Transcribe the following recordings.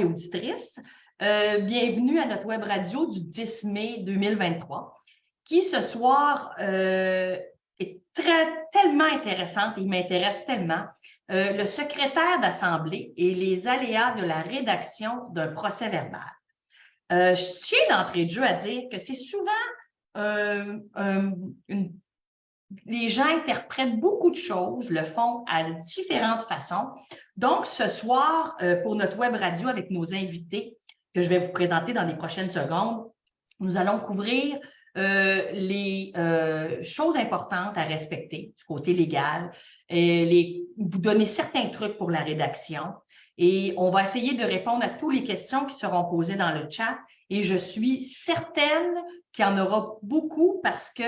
et auditrices. Bienvenue à notre web radio du 10 mai 2023, qui ce soir est tellement intéressante et m'intéresse tellement. Le secrétaire d'Assemblée et les aléas de la rédaction d'un procès-verbal. Je tiens d'entrée de jeu à dire que c'est souvent les gens interprètent beaucoup de choses, le font à différentes façons. Donc, ce soir, pour notre web radio avec nos invités que je vais vous présenter dans les prochaines secondes, nous allons couvrir les choses importantes à respecter du côté légal, vous donner certains trucs pour la rédaction et on va essayer de répondre à toutes les questions qui seront posées dans le chat et je suis certaine qu'il y en aura beaucoup parce que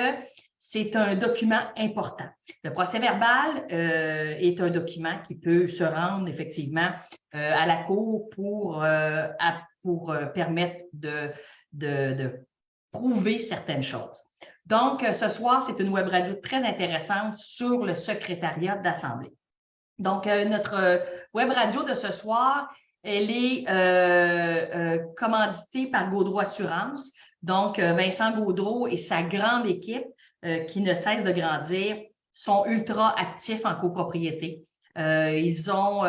c'est un document important. Le procès-verbal est un document qui peut se rendre effectivement à la Cour pour permettre de prouver certaines choses. Donc, ce soir, c'est une web radio très intéressante sur le secrétariat d'Assemblée. Donc, notre web radio de ce soir, elle est commanditée par Gaudreau Assurance. Donc, Vincent Gaudreau et sa grande équipe qui ne cesse de grandir sont ultra actifs en copropriété. Ils ont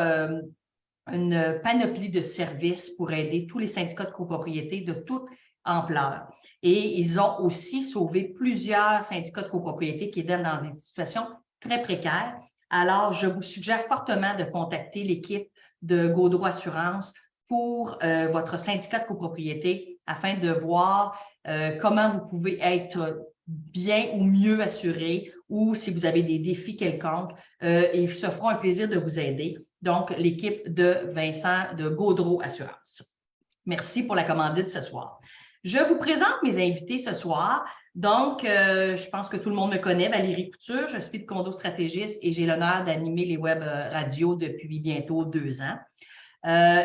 une panoplie de services pour aider tous les syndicats de copropriété de toute ampleur. Et ils ont aussi sauvé plusieurs syndicats de copropriété qui étaient dans des situations très précaires. Alors, je vous suggère fortement de contacter l'équipe de Gaudreau Assurance pour votre syndicat de copropriété afin de voir comment vous pouvez être bien ou mieux assuré ou si vous avez des défis quelconques, ils se feront un plaisir de vous aider. Donc, l'équipe de Vincent de Gaudreau Assurance. Merci pour la commandite ce soir. Je vous présente mes invités ce soir. Donc, je pense que tout le monde me connaît, Valérie Couture. Je suis de Condo Stratégiste et j'ai l'honneur d'animer les web radios depuis bientôt 2 ans.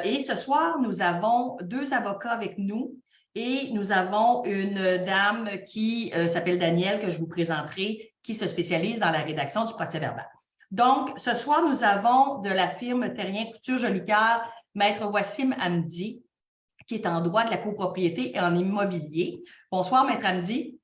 Et ce soir, nous avons 2 avocats avec nous et nous avons une dame qui s'appelle Danielle, que je vous présenterai, qui se spécialise dans la rédaction du procès-verbal. Donc, ce soir, nous avons de la firme Terrien Couture Jolicoeur, Maître Wassim Hamdi, qui est en droit de la copropriété et en immobilier. Bonsoir, Maître Hamdi.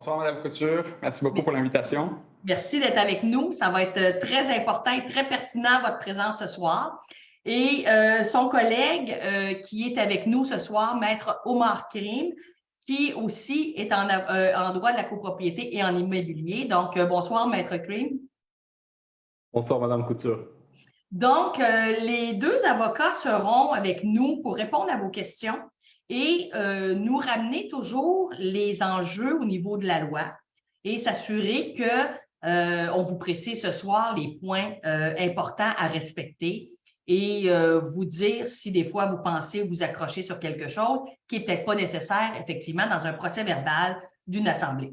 Bonsoir, Mme Couture. Merci beaucoup pour l'invitation. Merci d'être avec nous. Ça va être très important et très pertinent, votre présence ce soir. Et son collègue qui est avec nous ce soir, Maître Omar Krim, qui aussi est en droit de la copropriété et en immobilier. Donc, bonsoir, Maître Krim. Bonsoir, Mme Couture. Donc, les 2 avocats seront avec nous pour répondre à vos questions et nous ramener toujours les enjeux au niveau de la loi et s'assurer que on vous précise ce soir les points importants à respecter et vous dire si des fois vous pensez vous accrocher sur quelque chose qui n'est peut-être pas nécessaire effectivement dans un procès-verbal d'une assemblée.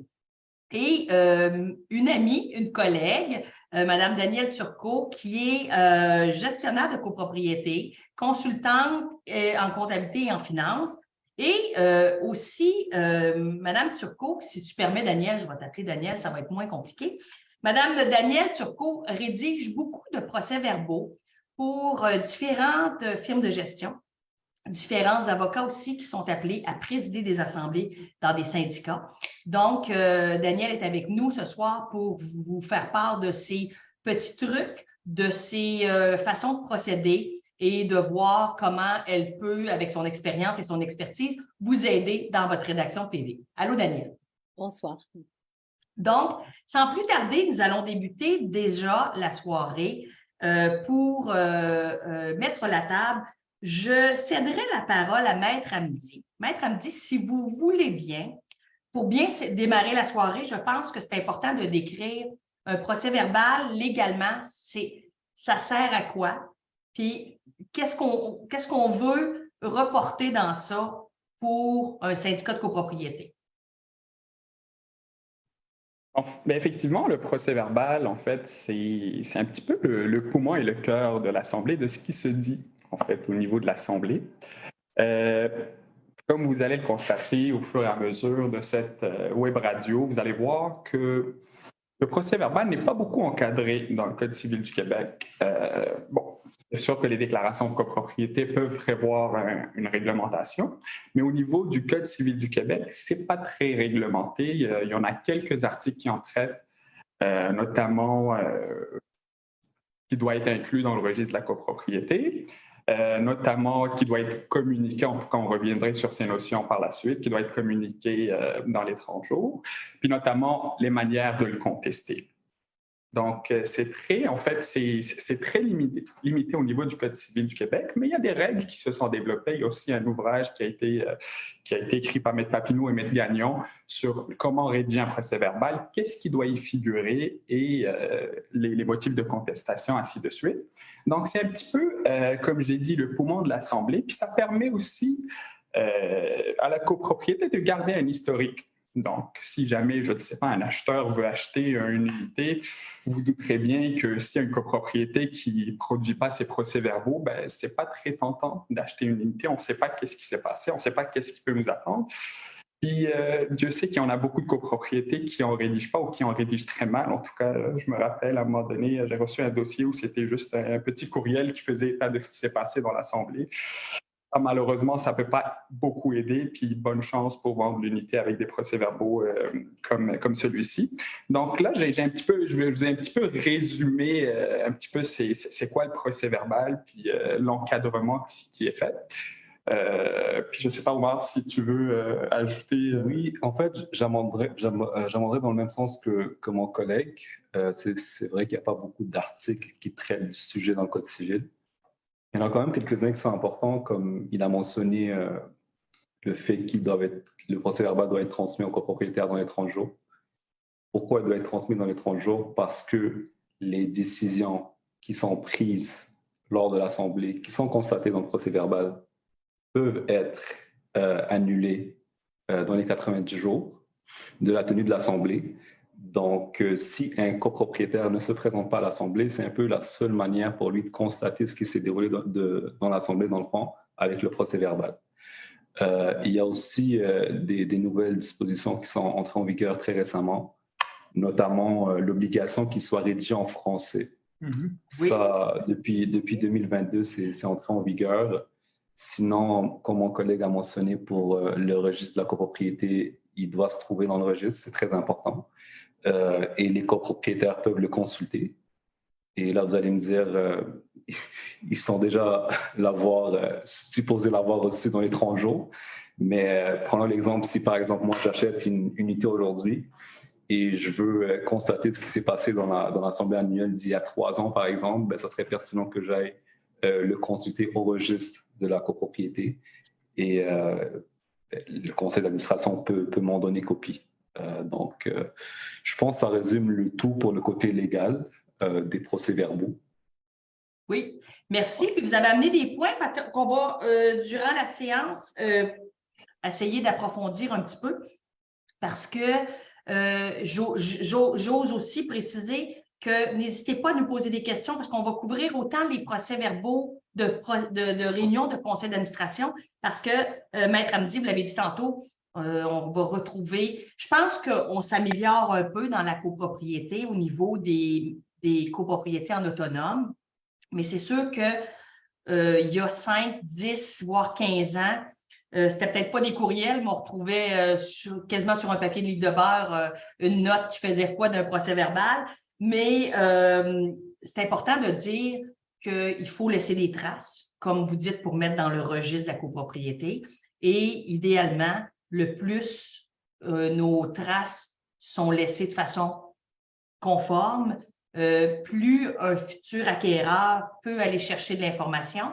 Et une amie, une collègue, Madame Danielle Turcot, qui est gestionnaire de copropriété, consultante en comptabilité et en finance. Et aussi, Madame Turcot, si tu permets, Danielle, je vais t'appeler Danielle, ça va être moins compliqué. Madame Danielle Turcot rédige beaucoup de procès-verbaux pour différentes firmes de gestion, différents avocats aussi qui sont appelés à présider des assemblées dans des syndicats. Donc, Danielle est avec nous ce soir pour vous faire part de ses petits trucs, de ses façons de procéder et de voir comment elle peut, avec son expérience et son expertise, vous aider dans votre rédaction PV. Allô, Danielle. Bonsoir. Donc, sans plus tarder, nous allons débuter déjà la soirée pour mettre la table. Je céderai la parole à Maître Hamdi. Maître Hamdi, si vous voulez bien, pour bien démarrer la soirée, je pense que c'est important de décrire un procès-verbal légalement. Ça sert à quoi? Puis, qu'est-ce qu'on veut reporter dans ça pour un syndicat de copropriété? Bien, effectivement, le procès-verbal, en fait, c'est un petit peu le poumon et le cœur de l'Assemblée, de ce qui se dit, en fait, au niveau de l'Assemblée. Comme vous allez le constater au fur et à mesure de cette web radio, vous allez voir que Le procès-verbal n'est pas beaucoup encadré dans le Code civil du Québec. Bon, c'est sûr que les déclarations de copropriété peuvent prévoir une réglementation, mais au niveau du Code civil du Québec, c'est pas très réglementé. Il y en a quelques articles qui en traitent, notamment qui doit être inclus dans le registre de la copropriété, notamment qui doit être communiqué, en tout cas on reviendrait sur ces notions par la suite, qui doit être communiqué dans les 30 jours, puis notamment les manières de le contester. Donc, c'est très limité au niveau du Code civil du Québec, mais il y a des règles qui se sont développées. Il y a aussi un ouvrage qui a été écrit par M. Papineau et M. Gagnon sur comment rédiger un procès-verbal, qu'est-ce qui doit y figurer et les motifs de contestation, ainsi de suite. Donc, c'est un petit peu, comme j'ai dit, le poumon de l'Assemblée, puis ça permet aussi à la copropriété de garder un historique. Donc, si jamais, je ne sais pas, un acheteur veut acheter une unité, vous douterez bien que s'il y a une copropriété qui ne produit pas ses procès-verbaux, ben, ce n'est pas très tentant d'acheter une unité. On ne sait pas qu'est-ce qui s'est passé, on ne sait pas qu'est-ce qui peut nous attendre. Puis, Dieu sait qu'il y en a beaucoup de copropriétés qui n'en rédigent pas ou qui en rédigent très mal. En tout cas, je me rappelle, à un moment donné, j'ai reçu un dossier où c'était juste un petit courriel qui faisait état de ce qui s'est passé dans l'Assemblée. Malheureusement, ça ne peut pas beaucoup aider, puis bonne chance pour vendre l'unité avec des procès-verbaux comme celui-ci. Donc là, je vais vous ai un petit peu résumé un petit peu c'est quoi le procès-verbal, puis l'encadrement qui est fait. Puis je ne sais pas, Omar, si tu veux ajouter. Oui, en fait, j'amenderais dans le même sens que mon collègue. C'est vrai qu'il n'y a pas beaucoup d'articles qui traitent du sujet dans le Code civil. Il y en a quand même quelques-uns qui sont importants, comme il a mentionné le fait que le procès-verbal doit être transmis au copropriétaire dans les 30 jours. Pourquoi il doit être transmis dans les 30 jours? Parce que les décisions qui sont prises lors de l'Assemblée, qui sont constatées dans le procès-verbal, peuvent être annulées dans les 90 jours de la tenue de l'Assemblée. Donc, si un copropriétaire ne se présente pas à l'Assemblée, c'est un peu la seule manière pour lui de constater ce qui s'est déroulé dans l'Assemblée, dans le fond, avec le procès-verbal. Il y a aussi des nouvelles dispositions qui sont entrées en vigueur très récemment, notamment l'obligation qu'il soit rédigé en français. Oui. Ça, depuis 2022, c'est entré en vigueur. Sinon, comme mon collègue a mentionné, pour le registre de la copropriété, il doit se trouver dans le registre, c'est très important. Et les copropriétaires peuvent le consulter. Et là, vous allez me dire, ils sont déjà supposés l'avoir reçu dans les 30 jours. Mais prenons l'exemple, si par exemple, moi, j'achète une unité aujourd'hui et je veux constater ce qui s'est passé dans l'Assemblée annuelle d'il y a 3 ans, par exemple, ben, ça serait pertinent que j'aille le consulter au registre de la copropriété. Et le conseil d'administration peut m'en donner copie. Donc, je pense que ça résume le tout pour le côté légal des procès-verbaux. Oui, merci. Puis vous avez amené des points qu'on va, durant la séance, essayer d'approfondir un petit peu parce que j'ose aussi préciser que n'hésitez pas à nous poser des questions parce qu'on va couvrir autant les procès-verbaux de réunions de conseil d'administration parce que, Maître Hamdi, vous l'avez dit tantôt, on va retrouver, je pense qu'on s'améliore un peu dans la copropriété au niveau des copropriétés en autonome, mais c'est sûr que il y a 5, 10, voire 15 ans, c'était peut-être pas des courriels, mais on retrouvait quasiment sur un papier de livre de beurre une note qui faisait foi d'un procès-verbal, mais c'est important de dire qu'il faut laisser des traces, comme vous dites, pour mettre dans le registre de la copropriété, et idéalement, le plus nos traces sont laissées de façon conforme, plus un futur acquéreur peut aller chercher de l'information,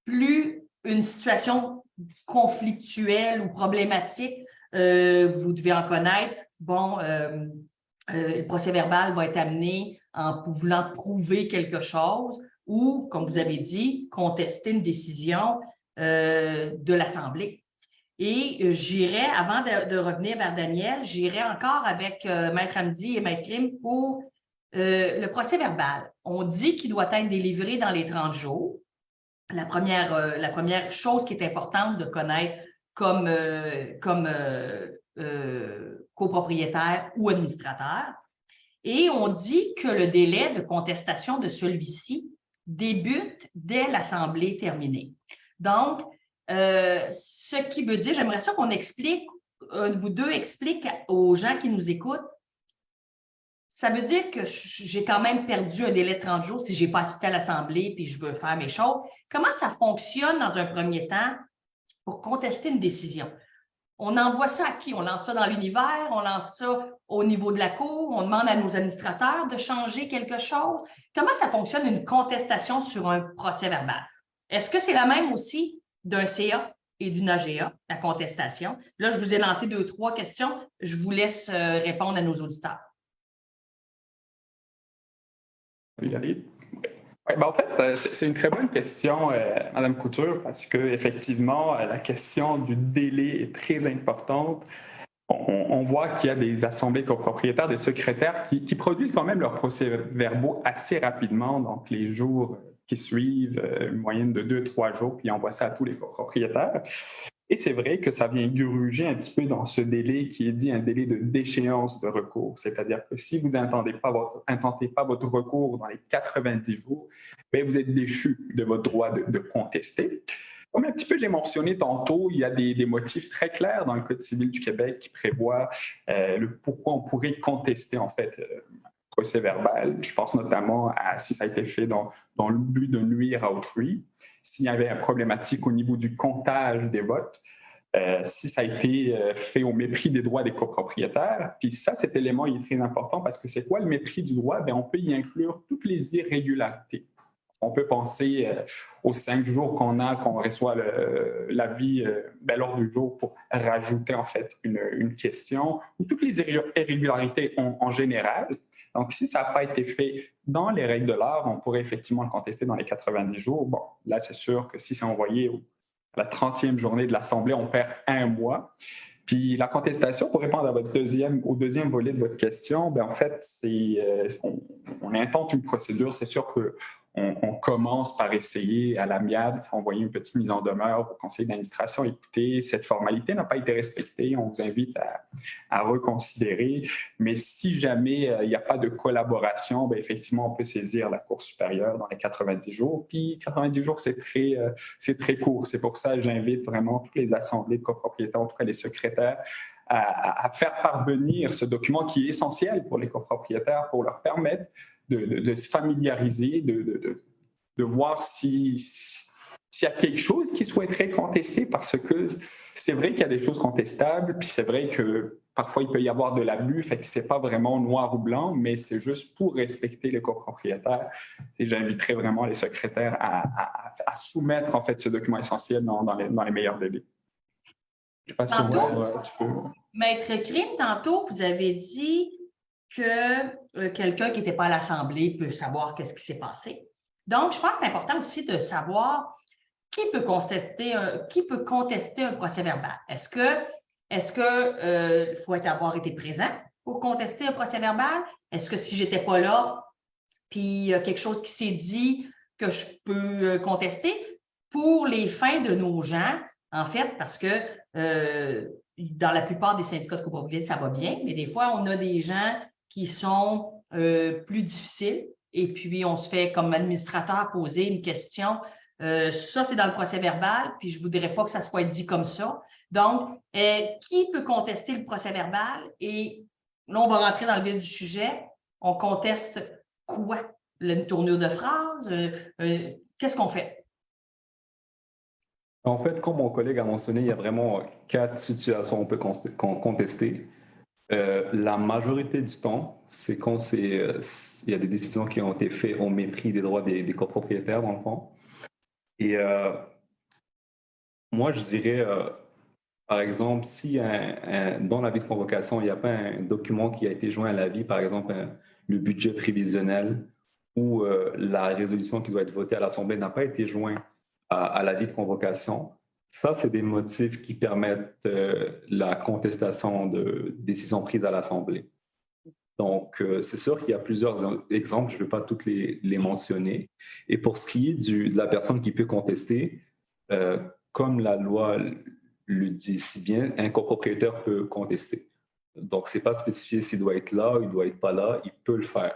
plus une situation conflictuelle ou problématique, vous devez en connaître, bon, le procès-verbal va être amené en voulant prouver quelque chose ou, comme vous avez dit, contester une décision de l'Assemblée. Et j'irai, avant de revenir vers Daniel, j'irai encore avec Maître Hamdi et Maître Krim pour le procès-verbal. On dit qu'il doit être délivré dans les 30 jours. La première chose qui est importante de connaître comme copropriétaire ou administrateur. Et on dit que le délai de contestation de celui-ci débute dès l'assemblée terminée. Donc, ce qui veut dire, j'aimerais ça qu'on explique, vous deux explique aux gens qui nous écoutent, ça veut dire que j'ai quand même perdu un délai de 30 jours si je n'ai pas assisté à l'assemblée puis je veux faire mes choses. Comment ça fonctionne dans un premier temps pour contester une décision? On envoie ça à qui? On lance ça dans l'univers, on lance ça au niveau de la cour, on demande à nos administrateurs de changer quelque chose. Comment ça fonctionne une contestation sur un procès-verbal? Est-ce que c'est la même aussi d'un CA et d'une AGA, la contestation? Là, je vous ai lancé 2-3 questions. Je vous laisse répondre à nos auditeurs. Oui, allez. Ouais, ben en fait, c'est une très bonne question, Mme Couture, parce qu'effectivement, la question du délai est très importante. On voit qu'il y a des assemblées copropriétaires, des secrétaires qui produisent quand même leurs procès-verbaux assez rapidement, donc les jours qui suivent, une moyenne de 2-3 jours, puis ils envoient ça à tous les copropriétaires. Et c'est vrai que ça vient gruger un petit peu dans ce délai qui est dit un délai de déchéance de recours. C'est-à-dire que si vous n'intentez pas votre recours dans les 90 jours, bien, vous êtes déchu de votre droit de contester. Comme un petit peu j'ai mentionné tantôt, il y a des motifs très clairs dans le Code civil du Québec qui prévoient le pourquoi on pourrait contester en fait procès verbal. Je pense notamment à si ça a été fait dans le but de nuire à autrui, s'il y avait une problématique au niveau du comptage des votes, si ça a été fait au mépris des droits des copropriétaires. Puis ça, cet élément il est très important parce que c'est quoi le mépris du droit? Bien, on peut y inclure toutes les irrégularités. On peut penser aux 5 jours qu'on reçoit l'avis l'ordre du jour pour rajouter en fait une question, ou toutes les irrégularités en général. Donc, si ça n'a pas été fait dans les règles de l'art, on pourrait effectivement le contester dans les 90 jours. Bon, là, c'est sûr que si c'est envoyé à la 30e journée de l'Assemblée, on perd 1 mois. Puis la contestation, pour répondre à au deuxième volet de votre question, bien, en fait, on intente une procédure. C'est sûr qu'on commence par essayer à l'amiable, envoyer une petite mise en demeure au conseil d'administration. Écoutez, cette formalité n'a pas été respectée. On vous invite à reconsidérer. Mais si jamais il n'y a pas de collaboration, bien, effectivement, on peut saisir la Cour supérieure dans les 90 jours. Puis 90 jours, c'est très court. C'est pour ça que j'invite vraiment toutes les assemblées de copropriétaires, en tout cas les secrétaires, à faire parvenir ce document qui est essentiel pour les copropriétaires pour leur permettre de se familiariser, de voir s'il y a quelque chose qui souhaiterait contester, parce que c'est vrai qu'il y a des choses contestables, puis c'est vrai que parfois il peut y avoir de l'abus, fait que c'est pas vraiment noir ou blanc, mais c'est juste pour respecter les copropriétaires. Et j'inviterais vraiment les secrétaires à soumettre en fait ce document essentiel dans les meilleurs délais. Je sais pas si tu peux... Maître Crime, tantôt, vous avez dit que quelqu'un qui n'était pas à l'Assemblée peut savoir qu'est-ce qui s'est passé. Donc, je pense que c'est important aussi de savoir qui peut contester un procès-verbal. Est-ce que faut avoir été présent pour contester un procès-verbal? Est-ce que si je n'étais pas là, puis il y a quelque chose qui s'est dit que je peux contester? Pour les fins de nos gens, en fait, parce que dans la plupart des syndicats de copropriété, ça va bien, mais des fois, on a des gens qui sont plus difficiles et puis on se fait comme administrateur poser une question. Ça, c'est dans le procès-verbal, puis je ne voudrais pas que ça soit dit comme ça. Donc, qui peut contester le procès-verbal? Et là, on va rentrer dans le vif du sujet. On conteste quoi? Une tournure de phrase? Qu'est-ce qu'on fait? En fait, comme mon collègue a mentionné, il y a vraiment 4 situations où on peut contester. La majorité du temps, c'est quand il y a des décisions qui ont été faites au mépris des droits des copropriétaires, dans le fond. Et moi, je dirais, par exemple, si dans l'avis de convocation, il n'y a pas un document qui a été joint à l'avis, par exemple, le budget prévisionnel ou la résolution qui doit être votée à l'Assemblée n'a pas été joint à l'avis de convocation, ça, c'est des motifs qui permettent la contestation de décisions prises à l'Assemblée. Donc, c'est sûr qu'il y a plusieurs exemples, je ne vais pas toutes les mentionner. Et pour ce qui est de la personne qui peut contester, comme la loi le dit si bien, un copropriétaire peut contester. Donc, ce n'est pas spécifié s'il doit être là, il doit être pas là, il peut le faire.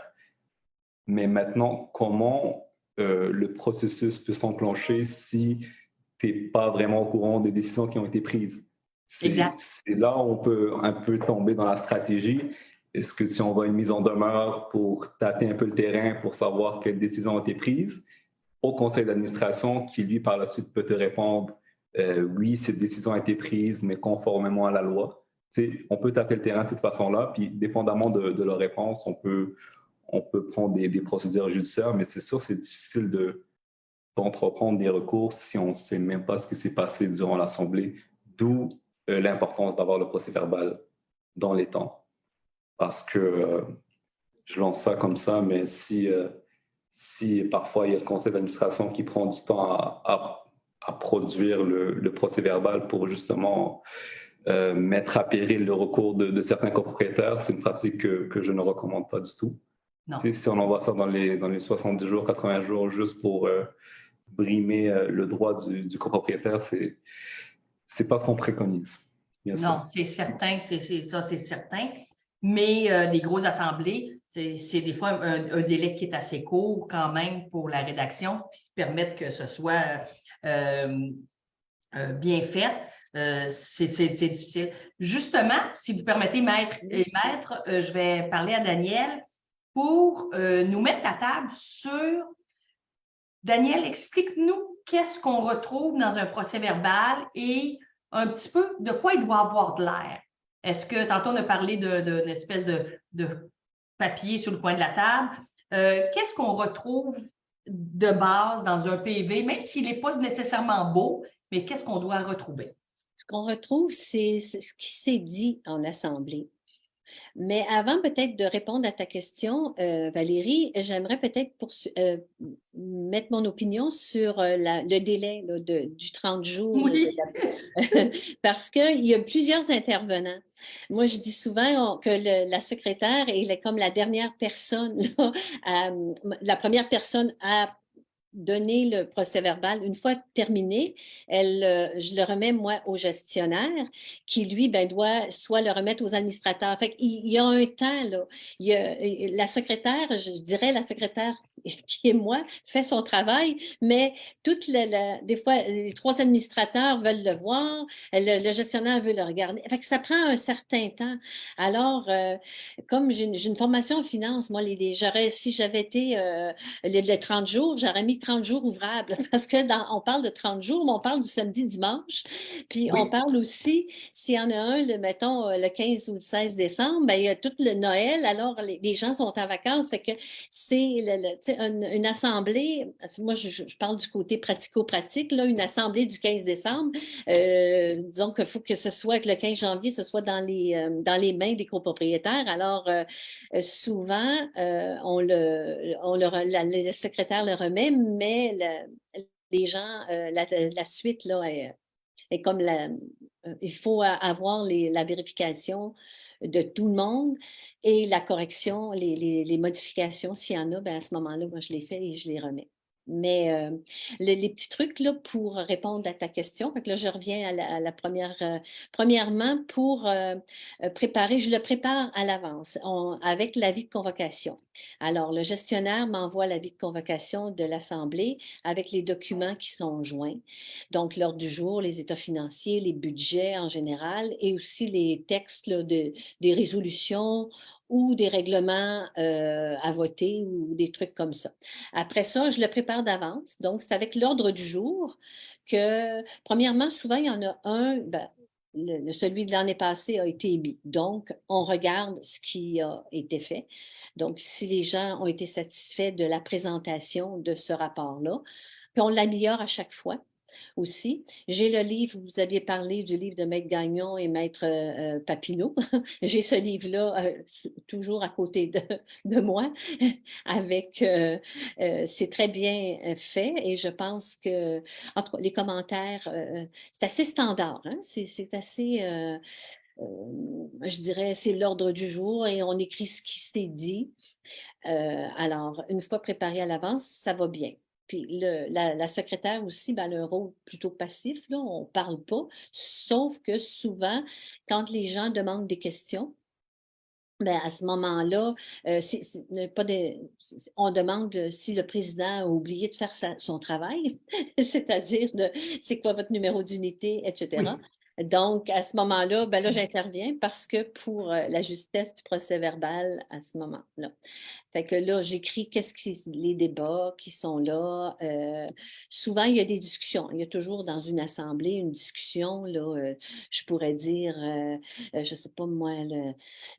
Mais maintenant, comment le processus peut s'enclencher si tu n'es pas vraiment au courant des décisions qui ont été prises? C'est là où on peut un peu tomber dans la stratégie. Est-ce que si on va une mise en demeure pour tâter un peu le terrain pour savoir quelles décisions ont été prises, au conseil d'administration qui, lui, par la suite, peut te répondre oui, cette décision a été prise, mais conformément à la loi. On peut tâter le terrain de cette façon-là, puis dépendamment de leur réponse, on peut prendre des procédures judiciaires, mais c'est sûr, c'est difficile d'entreprendre des recours si on ne sait même pas ce qui s'est passé durant l'Assemblée, d'où l'importance d'avoir le procès-verbal dans les temps. Parce que je lance ça comme ça, mais si parfois il y a le conseil d'administration qui prend du temps à produire le procès-verbal pour justement mettre à péril le recours de certains copropriétaires, c'est une pratique que je ne recommande pas du tout. Si on envoie ça dans les 70 jours, 80 jours, juste pour brimer le droit du copropriétaire, c'est pas ce qu'on préconise. Non, c'est certain, c'est certain. Mais des grosses assemblées, c'est des fois un délai qui est assez court quand même pour la rédaction, qui permettre que ce soit bien fait. C'est difficile. Justement, si vous permettez, maître et maître, je vais parler à Daniel pour nous mettre à table sur... Daniel, explique-nous qu'est-ce qu'on retrouve dans un procès-verbal et un petit peu de quoi il doit avoir de l'air. Est-ce que, tantôt on a parlé d'une espèce de papier sur le coin de la table, qu'est-ce qu'on retrouve de base dans un PV, même s'il n'est pas nécessairement beau, mais qu'est-ce qu'on doit retrouver? Ce qu'on retrouve, c'est ce qui s'est dit en assemblée. Mais avant peut-être de répondre à ta question, Valérie, j'aimerais peut-être mettre mon opinion sur le délai là, du 30 jours. Oui. Parce qu'il y a plusieurs intervenants. Moi, je dis souvent que la secrétaire est comme la dernière personne, là, la première personne à donner le procès-verbal. Une fois terminé, je le remets, moi, au gestionnaire qui, lui, doit soit le remettre aux administrateurs. Fait qu'il y a un temps, là. La secrétaire, je dirais la secrétaire qui est moi, fait son travail, mais des fois, les 3 administrateurs veulent le voir, le gestionnaire veut le regarder. Fait que ça prend un certain temps. Alors, comme j'ai une formation en finance, moi, si j'avais été les 30 jours, j'aurais mis 30 jours ouvrables parce que on parle de 30 jours, mais on parle du samedi, dimanche. Puis on parle aussi, s'il y en a un, mettons, le 15 ou le 16 décembre, il y a tout le Noël, alors les gens sont en vacances. Fait que c'est une assemblée, moi je parle du côté pratico-pratique, là, une assemblée du 15 décembre, disons qu'il faut que ce soit que le 15 janvier, ce soit dans les mains des copropriétaires. Alors, souvent, le secrétaire le remet, mais les gens, la suite, là, est comme il faut avoir la vérification de tout le monde et la correction, les modifications, s'il y en a, à ce moment-là, moi, je les fais et je les remets. Mais les petits trucs là, pour répondre à ta question, fait que là, je reviens à la première. Premièrement, pour préparer, je le prépare à l'avance avec l'avis de convocation. Alors, le gestionnaire m'envoie l'avis de convocation de l'Assemblée avec les documents qui sont joints. Donc, l'ordre du jour, les états financiers, les budgets en général et aussi les textes là, des résolutions ou des règlements à voter ou des trucs comme ça. Après ça, je le prépare d'avance. Donc, c'est avec l'ordre du jour que, premièrement, souvent, il y en a un, celui de l'année passée a été émis. Donc, on regarde ce qui a été fait. Donc, si les gens ont été satisfaits de la présentation de ce rapport-là, puis on l'améliore à chaque fois. Aussi. J'ai le livre, vous aviez parlé du livre de Maître Gagnon et Maître Papineau. J'ai ce livre-là toujours à côté de moi avec, c'est très bien fait et je pense que, en tout cas, les commentaires, c'est assez standard, hein? C'est assez, je dirais, c'est l'ordre du jour et on écrit ce qui s'est dit. Alors, une fois préparé à l'avance, ça va bien. Puis la secrétaire aussi, a un rôle plutôt passif, là, on ne parle pas, sauf que souvent, quand les gens demandent des questions, Bien, à ce moment-là, on demande si le président a oublié de faire son travail, c'est-à-dire c'est quoi votre numéro d'unité, etc. Oui. Donc, à ce moment-là, ben là, j'interviens parce que pour la justesse du procès verbal à ce moment-là. Fait que là, j'écris les débats qui sont là. Souvent, il y a des discussions. Il y a toujours dans une assemblée une discussion. Là, je pourrais dire, je ne sais pas moi,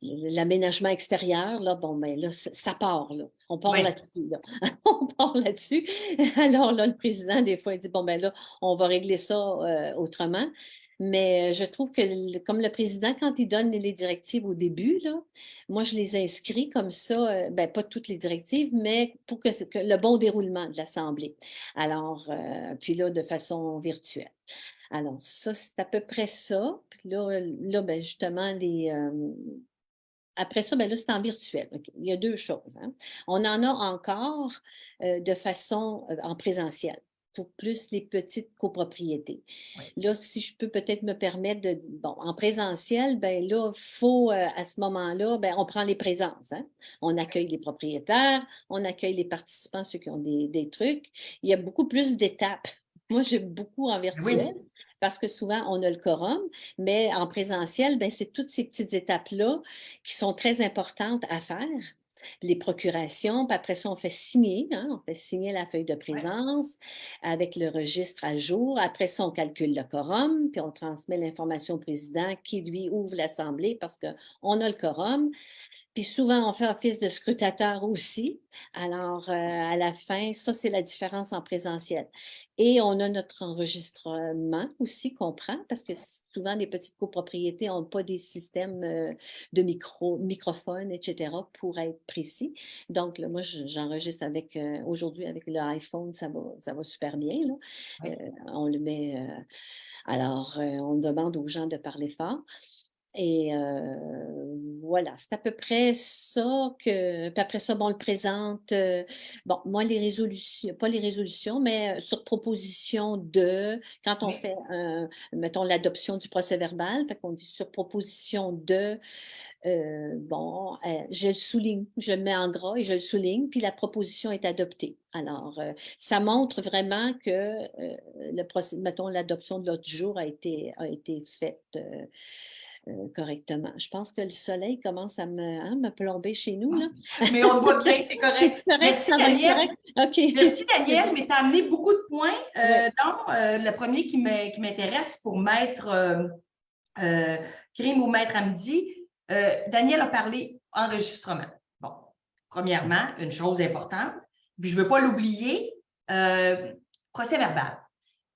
l'aménagement extérieur. Là, bon, ben là, ça part. Là. On part là-dessus. Là. On part là-dessus. Alors là, le président, des fois, il dit, bon, ben là, on va régler ça autrement. Mais je trouve que, comme le président, quand il donne les directives au début, là, moi, je les inscris comme ça, ben, pas toutes les directives, mais pour que le bon déroulement de l'Assemblée. Alors, puis là, de façon virtuelle. Alors, ça, c'est à peu près ça. Puis là ben, justement, après ça, ben là, c'est en virtuel. Okay. Il y a deux choses. Hein. On en a encore de façon en présentiel pour plus les petites copropriétés. Oui. Là, si je peux peut-être me permettre en présentiel, ben là, il faut, à ce moment-là, ben, on prend les présences. Hein? On accueille les propriétaires, on accueille les participants, ceux qui ont des trucs. Il y a beaucoup plus d'étapes. Moi, j'aime beaucoup en virtuel parce que souvent, on a le quorum, mais en présentiel, ben, c'est toutes ces petites étapes-là qui sont très importantes à faire. Les procurations, puis après ça, on fait signer la feuille de présence avec le registre à jour. Après ça, on calcule le quorum, puis on transmet l'information au président qui, lui, ouvre l'Assemblée parce qu'on a le quorum. Puis souvent, on fait office de scrutateur aussi. Alors, à la fin, ça, c'est la différence en présentiel. Et on a notre enregistrement aussi qu'on prend parce que souvent, les petites copropriétés n'ont pas des systèmes de microphones, etc. pour être précis. Donc, là, moi, j'enregistre aujourd'hui avec l'iPhone, ça va super bien. Là. On le met... alors, on demande aux gens de parler fort. Et voilà, c'est à peu près ça que... Puis après ça, bon, on le présente. Bon, moi, les résolutions, pas les résolutions, mais sur proposition de, quand on fait, mettons, l'adoption du procès verbal, fait qu'on dit sur proposition de, je le souligne, je le mets en gras et je le souligne, puis la proposition est adoptée. Alors, ça montre vraiment que, mettons, l'adoption de l'autre jour a été faite correctement. Je pense que le soleil commence à me plomber chez nous. Là. Mais on le voit bien, c'est correct. C'est correct, merci, ça Daniel. va être correct. Okay. Merci, Daniel, mais tu as amené beaucoup de points, dont le premier qui m'intéresse pour Maître Crime ou Maître Hamdi. Daniel a parlé enregistrement. Bon, premièrement, une chose importante, puis je ne veux pas l'oublier, procès verbal.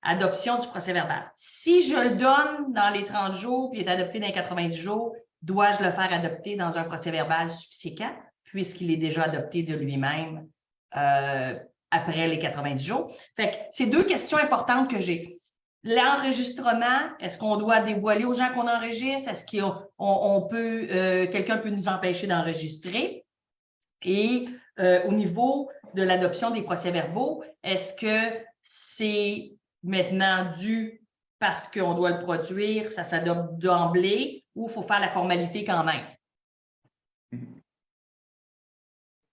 Adoption du procès verbal. Si je le donne dans les 30 jours puis il est adopté dans les 90 jours, dois-je le faire adopter dans un procès verbal subséquent puisqu'il est déjà adopté de lui-même après les 90 jours? Fait que c'est deux questions importantes que j'ai. L'enregistrement, est-ce qu'on doit dévoiler aux gens qu'on enregistre? Est-ce quelqu'un peut nous empêcher d'enregistrer? Et au niveau de l'adoption des procès-verbaux, est-ce que c'est maintenant dû parce qu'on doit le produire, ça s'adopte d'emblée, ou il faut faire la formalité quand même?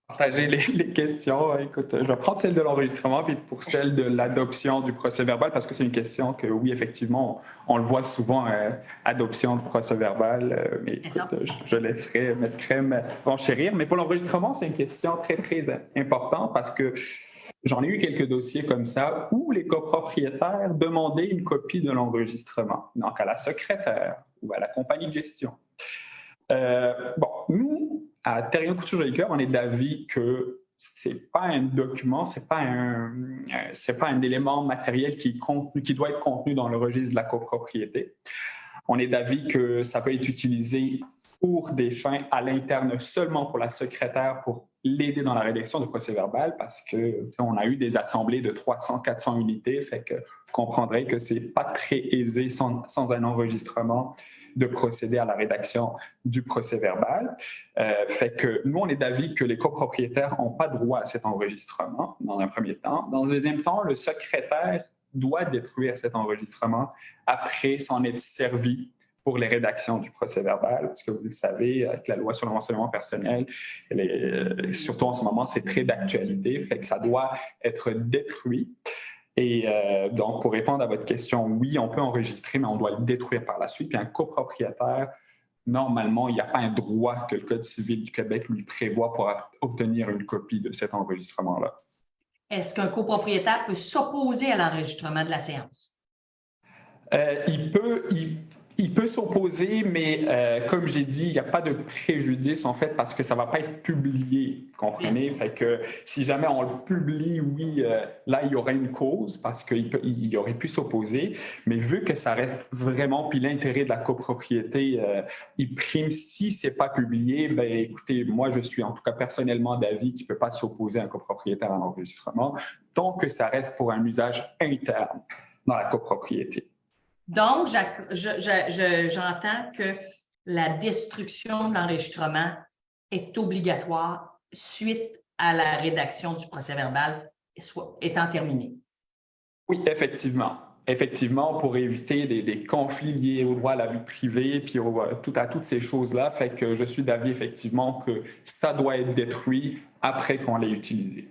Partager les questions. Écoute, je vais prendre celle de l'enregistrement puis pour celle de l'adoption du procès-verbal parce que c'est une question que, oui, effectivement, on le voit souvent, adoption de procès-verbal, mais écoute, je laisserai Maître Crème renchérir. Mais pour l'enregistrement, c'est une question très, très importante parce que j'en ai eu quelques dossiers comme ça où les copropriétaires demandaient une copie de l'enregistrement, donc à la secrétaire ou à la compagnie de gestion. Nous, à Terrien Couture Jolicoeur, on est d'avis que c'est pas un document, c'est pas un élément matériel qui doit être contenu dans le registre de la copropriété. On est d'avis que ça peut être utilisé pour des fins à l'interne seulement pour la secrétaire pour l'aider dans la rédaction du procès-verbal parce qu'on a eu des assemblées de 300-400 unités, fait que vous comprendrez que c'est pas très aisé sans un enregistrement de procéder à la rédaction du procès-verbal. Fait que nous, on est d'avis que les copropriétaires n'ont pas droit à cet enregistrement dans un premier temps. Dans un deuxième temps, le secrétaire doit détruire cet enregistrement après s'en être servi pour les rédactions du procès-verbal, parce que vous le savez, avec la loi sur le renseignement personnel, surtout en ce moment, c'est très d'actualité, fait que ça doit être détruit. Et donc, pour répondre à votre question, oui, on peut enregistrer, mais on doit le détruire par la suite. Puis un copropriétaire, normalement, il n'y a pas un droit que le Code civil du Québec lui prévoit pour obtenir une copie de cet enregistrement-là. Est-ce qu'un copropriétaire peut s'opposer à l'enregistrement de la séance? Il peut s'opposer, mais comme j'ai dit, il n'y a pas de préjudice en fait parce que ça ne va pas être publié, comprenez? Fait que si jamais on le publie, oui, là, il y aurait une cause parce qu'il aurait pu s'opposer, mais vu que ça reste vraiment, puis l'intérêt de la copropriété, il prime si ce n'est pas publié, bien écoutez, moi, je suis en tout cas personnellement d'avis qu'il ne peut pas s'opposer à un copropriétaire en enregistrement, tant que ça reste pour un usage interne dans la copropriété. Donc, j'entends que la destruction de l'enregistrement est obligatoire suite à la rédaction du procès-verbal étant terminée. Oui, effectivement. Effectivement, pour éviter des conflits liés au droit à la vie privée, puis à toutes ces choses-là, fait que je suis d'avis effectivement que ça doit être détruit après qu'on l'ait utilisé.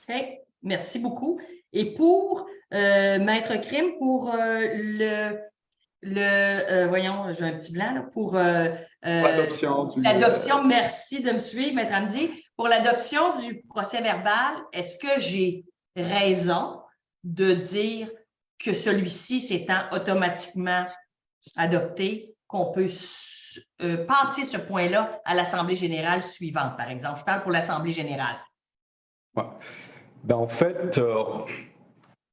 OK, merci beaucoup. Et pour Maître Crime, pour voyons, j'ai un petit blanc, là, pour l'adoption, merci de me suivre, Maître Hamdi. Pour l'adoption du procès-verbal, est-ce que j'ai raison de dire que celui-ci s'étant automatiquement adopté, qu'on peut passer ce point-là à l'Assemblée générale suivante, par exemple? Je parle pour l'Assemblée générale. Ouais. Ben, en fait,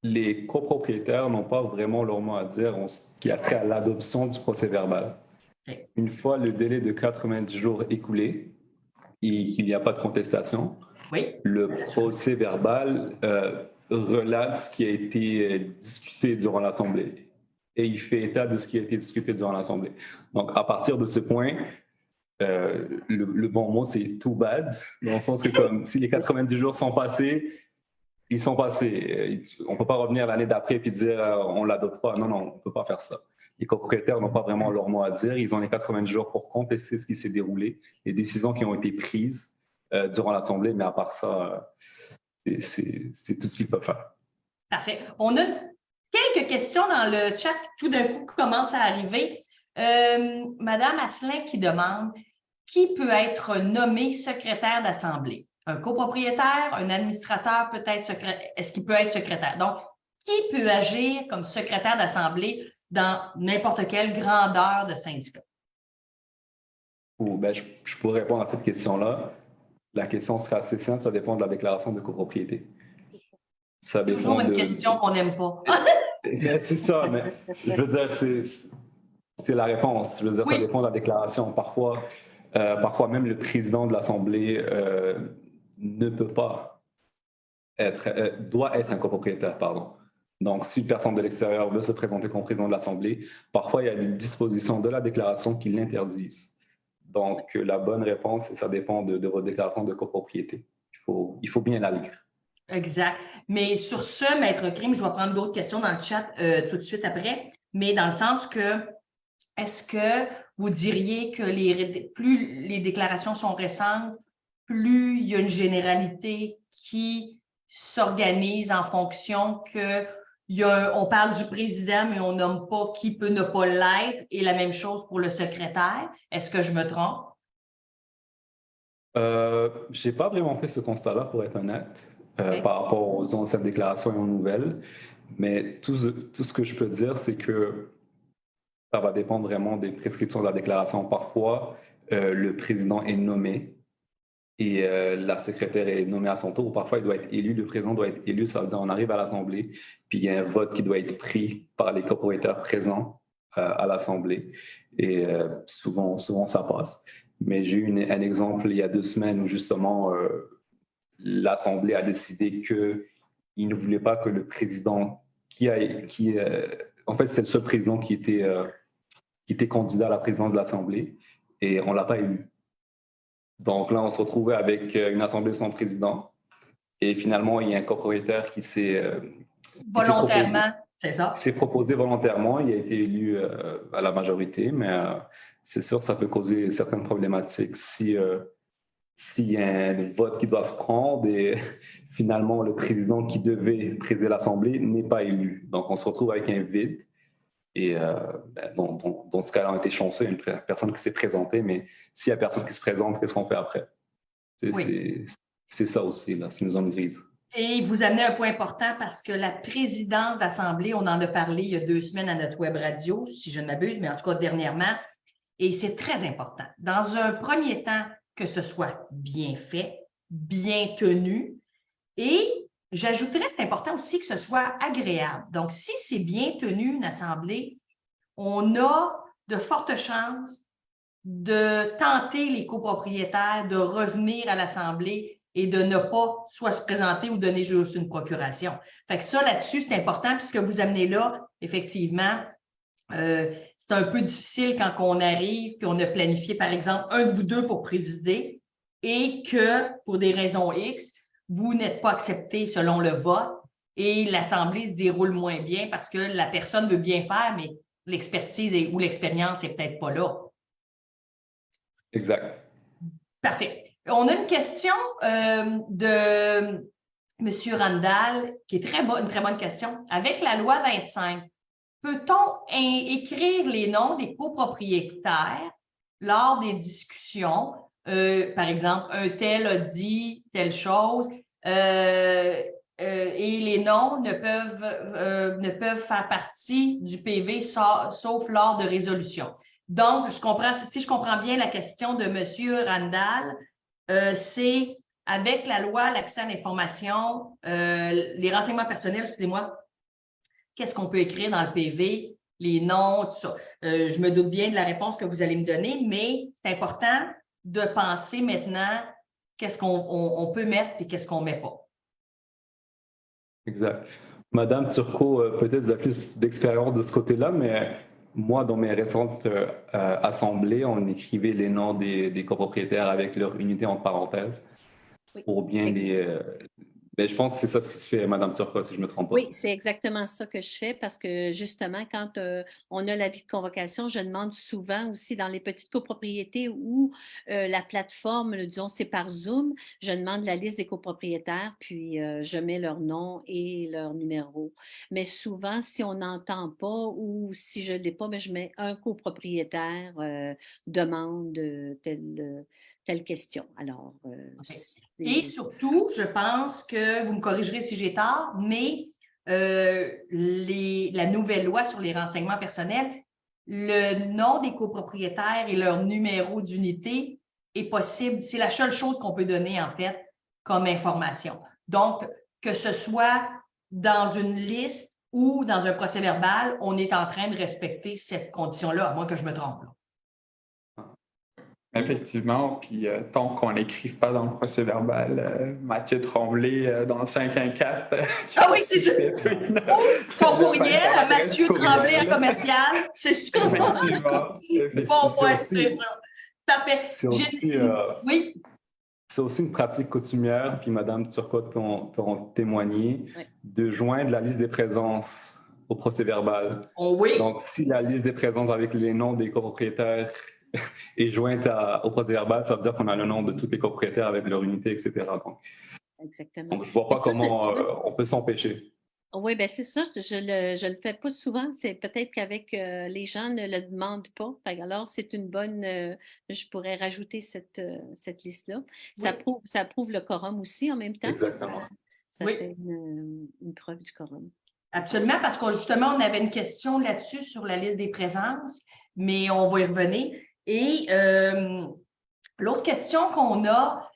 les copropriétaires n'ont pas vraiment leur mot à dire en ce qui a trait à l'adoption du procès-verbal. Okay. Une fois le délai de 90 jours écoulé et qu'il n'y a pas de contestation, oui, le procès-verbal relate ce qui a été discuté durant l'Assemblée et il fait état de ce qui a été discuté durant l'Assemblée. Donc, à partir de ce point, le bon mot, c'est too bad, dans le sens que comme si les 90 jours sont passés, ils sont passés. On ne peut pas revenir l'année d'après et dire on ne l'adopte pas. Non, non, on ne peut pas faire ça. Les copropriétaires n'ont pas vraiment leur mot à dire. Ils ont les 90 jours pour contester ce qui s'est déroulé, les décisions qui ont été prises durant l'Assemblée, mais à part ça, c'est tout ce qu'ils peuvent faire. Parfait. On a quelques questions dans le chat qui tout d'un coup commencent à arriver. Madame Asselin qui demande qui peut être nommé secrétaire d'Assemblée? Un copropriétaire, un administrateur peut-être secrétaire. Est-ce qu'il peut être secrétaire? Donc, qui peut agir comme secrétaire d'Assemblée dans n'importe quelle grandeur de syndicat? Ben, je pourrais répondre à cette question-là. La question sera assez simple, ça dépend de la déclaration de copropriété. Ça dépend toujours une question qu'on n'aime pas. C'est ça, mais je veux dire, c'est la réponse. Je veux dire, oui. Ça dépend de la déclaration. Parfois même le président de l'Assemblée ne peut pas doit être un copropriétaire, pardon. Donc, si une personne de l'extérieur veut se présenter comme président de l'Assemblée, parfois il y a une disposition de la déclaration qui l'interdisent. Donc, la bonne réponse, ça dépend de votre déclaration de copropriété. Il faut bien la lire. Exact. Mais sur ce, Maître Crime, je vais prendre d'autres questions dans le chat tout de suite après, mais dans le sens que, est-ce que vous diriez que plus les déclarations sont récentes, plus il y a une généralité qui s'organise en fonction on parle du président, mais on nomme pas qui peut ne pas l'être, et la même chose pour le secrétaire. Est-ce que je me trompe? Je n'ai pas vraiment fait ce constat-là, pour être honnête, okay, par rapport aux anciennes déclarations et aux nouvelles, mais tout ce que je peux dire, c'est que ça va dépendre vraiment des prescriptions de la déclaration. Parfois, le président est nommé et la secrétaire est nommée à son tour. Parfois, il doit être élu, le président doit être élu. Ça veut dire qu'on arrive à l'Assemblée, puis il y a un vote qui doit être pris par les copropriétaires présents à l'Assemblée. Et souvent, ça passe. Mais j'ai eu un exemple il y a 2 semaines où justement, l'Assemblée a décidé qu'il ne voulait pas que le président en fait, c'est le seul président qui était candidat à la présidence de l'Assemblée et on ne l'a pas élu. Donc là, on se retrouvait avec une Assemblée sans président et finalement, il y a un copropriétaire qui s'est volontairement C'est ça. Il s'est proposé volontairement, il a été élu à la majorité, mais c'est sûr que ça peut causer certaines problématiques s'il y a un vote qui doit se prendre et finalement le président qui devait présider l'Assemblée n'est pas élu. Donc on se retrouve avec un vide. Et dans ce cas-là, on a été chanceux, il y a une personne qui s'est présentée, mais s'il n'y a personne qui se présente, qu'est-ce qu'on fait après? C'est ça aussi, là, c'est une zone grise. Et vous amenez un point important parce que la présidence d'Assemblée, on en a parlé il y a 2 semaines à notre web radio, si je ne m'abuse, mais en tout cas dernièrement, et c'est très important. Dans un premier temps, que ce soit bien fait, bien tenu, et j'ajouterais, c'est important aussi que ce soit agréable. Donc, si c'est bien tenu, une assemblée, on a de fortes chances de tenter les copropriétaires de revenir à l'assemblée et de ne pas soit se présenter ou donner juste une procuration. Fait que ça, là-dessus, c'est important, puisque vous amenez là, effectivement, c'est un peu difficile quand on arrive puis on a planifié, par exemple, un de vous deux pour présider et que, pour des raisons X, vous n'êtes pas accepté selon le vote et l'Assemblée se déroule moins bien parce que la personne veut bien faire, mais l'expertise ou l'expérience n'est peut-être pas là. Exact. Parfait. On a une question de M. Randall qui est une très bonne question. Avec la loi 25, peut-on écrire les noms des copropriétaires lors des discussions? Par exemple, un tel a dit telle chose et les noms ne peuvent faire partie du PV sauf lors de résolution. Donc, si je comprends bien la question de M. Randall, c'est avec la loi, l'accès à l'information, les renseignements personnels, excusez-moi, qu'est-ce qu'on peut écrire dans le PV, les noms, tout ça. Je me doute bien de la réponse que vous allez me donner, mais c'est important de penser maintenant qu'est-ce qu'on peut mettre et qu'est-ce qu'on ne met pas. Exact. Madame Turcot, peut-être vous avez plus d'expérience de ce côté-là, mais moi, dans mes récentes assemblées, on écrivait les noms des copropriétaires avec leur unité entre parenthèses pour bien mais je pense que c'est ça qui se fait, Madame Turcot, si je ne me trompe pas. Oui, c'est exactement ça que je fais parce que justement, quand on a l'avis de convocation, je demande souvent aussi dans les petites copropriétés où la plateforme, disons, c'est par Zoom, je demande la liste des copropriétaires, puis je mets leur nom et leur numéro. Mais souvent, si on n'entend pas ou si je ne l'ai pas, mais je mets un copropriétaire demande telle question. Alors, et surtout, je pense que vous me corrigerez si j'ai tort, mais la nouvelle loi sur les renseignements personnels, le nom des copropriétaires et leur numéro d'unité est possible. C'est la seule chose qu'on peut donner, en fait, comme information. Donc, que ce soit dans une liste ou dans un procès-verbal, on est en train de respecter cette condition-là, à moins que je me trompe. Effectivement, puis tant qu'on n'écrive pas dans le procès-verbal, Mathieu Tremblay dans le 514. Ah oui, c'est ça. Son courriel à Mathieu Tremblay à commercial, c'est ça. Effectivement. Bon, ouais, c'est ça. Parfait. Oui. C'est aussi une pratique coutumière, puis Mme Turcot peut en témoigner, de joindre la liste des présences au procès-verbal. Oh oui. Donc, si la liste des présences avec les noms des copropriétaires est jointe au procès-verbal, ça veut dire qu'on a le nom de tous les copropriétaires avec leur unité, etc. Exactement. Donc je ne vois pas comment on peut s'empêcher. Oui, bien c'est ça, je le fais pas souvent. C'est peut-être qu'avec les gens ne le demandent pas. Alors, c'est une bonne... je pourrais rajouter cette liste-là. Oui. Ça prouve le quorum aussi en même temps. Exactement. Ça fait une preuve du quorum. Absolument, parce que justement, on avait une question là-dessus sur la liste des présences, mais on va y revenir. Et l'autre question qu'on a,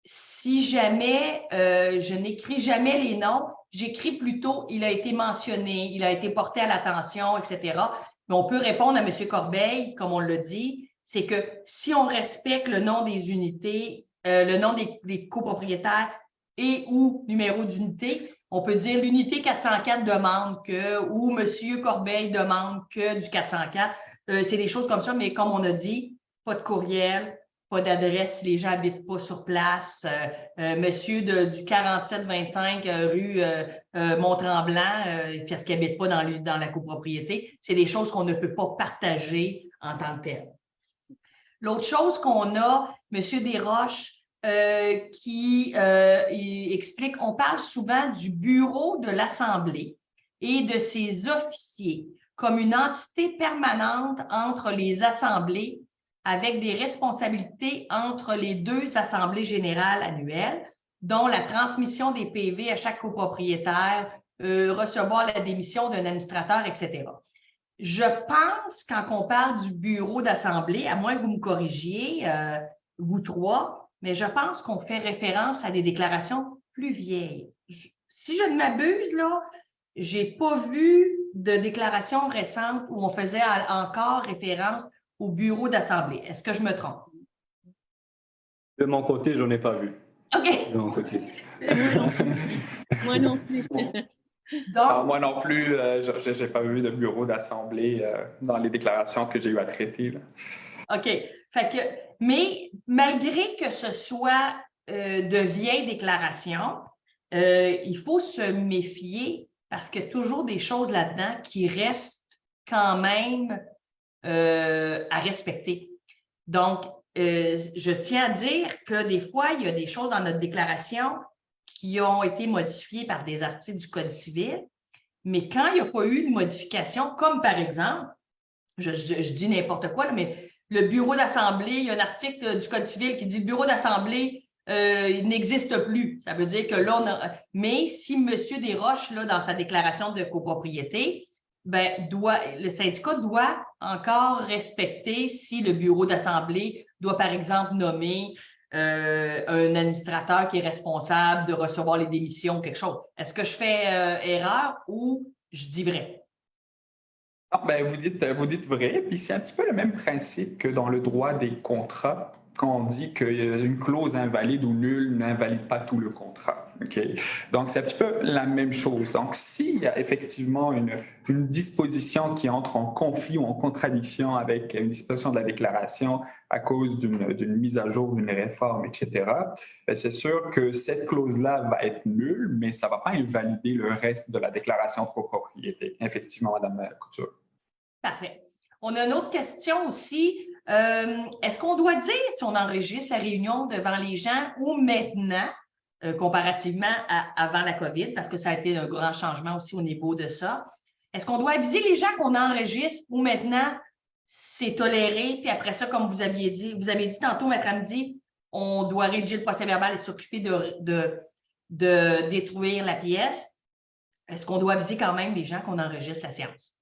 si jamais je n'écris jamais les noms, j'écris plutôt « il a été mentionné »,« il a été porté à l'attention », etc. Mais on peut répondre à M. Corbeil, comme on l'a dit, c'est que si on respecte le nom des unités, le nom des copropriétaires et ou numéro d'unité, on peut dire l'unité 404 demande que, ou M. Corbeil demande que du 404. C'est des choses comme ça, mais comme on a dit, pas de courriel, pas d'adresse si les gens n'habitent pas sur place. Monsieur du 4725 rue Mont-Tremblant, parce qu'il n'habite pas dans la copropriété, c'est des choses qu'on ne peut pas partager en tant que telles. L'autre chose qu'on a, Monsieur Desroches, qui explique, on parle souvent du bureau de l'Assemblée et de ses officiers comme une entité permanente entre les assemblées avec des responsabilités entre les deux assemblées générales annuelles, dont la transmission des PV à chaque copropriétaire, recevoir la démission d'un administrateur, etc. Je pense, quand on parle du bureau d'assemblée, à moins que vous me corrigiez, vous trois, mais je pense qu'on fait référence à des déclarations plus vieilles. Si je ne m'abuse, là, j'ai pas vu de déclaration récente où on faisait encore référence au bureau d'assemblée. Est-ce que je me trompe? De mon côté, je n'en ai pas vu. OK. De mon côté. Moi non plus. Donc, moi non plus, je n'ai pas vu de bureau d'assemblée dans les déclarations que j'ai eu à traiter. Là. OK. Mais malgré que ce soit de vieilles déclarations, il faut se méfier parce qu'il y a toujours des choses là-dedans qui restent quand même à respecter. Donc, je tiens à dire que des fois, il y a des choses dans notre déclaration qui ont été modifiées par des articles du Code civil, mais quand il n'y a pas eu de modification, comme par exemple, je dis n'importe quoi, mais le bureau d'assemblée, il y a un article du Code civil qui dit le bureau d'assemblée n'existe plus. Ça veut dire que là, mais si M. Desroches, là, dans sa déclaration de copropriété, le syndicat doit encore respecter si le bureau d'assemblée doit, par exemple, nommer un administrateur qui est responsable de recevoir les démissions ou quelque chose. Est-ce que je fais erreur ou je dis vrai? Ah, vous dites vrai, puis c'est un petit peu le même principe que dans le droit des contrats, quand on dit qu'une clause invalide ou nulle n'invalide pas tout le contrat. Okay? Donc, c'est un petit peu la même chose. Donc, s'il y a effectivement une disposition qui entre en conflit ou en contradiction avec une disposition de la déclaration à cause d'une mise à jour, d'une réforme, etc., c'est sûr que cette clause-là va être nulle, mais ça ne va pas invalider le reste de la déclaration de copropriété. Effectivement, Mme Couture. Parfait. On a une autre question aussi. Est-ce qu'on doit dire si on enregistre la réunion devant les gens ou maintenant, comparativement avant la COVID, parce que ça a été un grand changement aussi au niveau de ça. Est-ce qu'on doit aviser les gens qu'on enregistre ou maintenant c'est toléré, puis après ça, comme vous avez dit tantôt, Maître Hamdi, on doit rédiger le procès-verbal et s'occuper de détruire la pièce. Est-ce qu'on doit aviser quand même les gens qu'on enregistre la séance?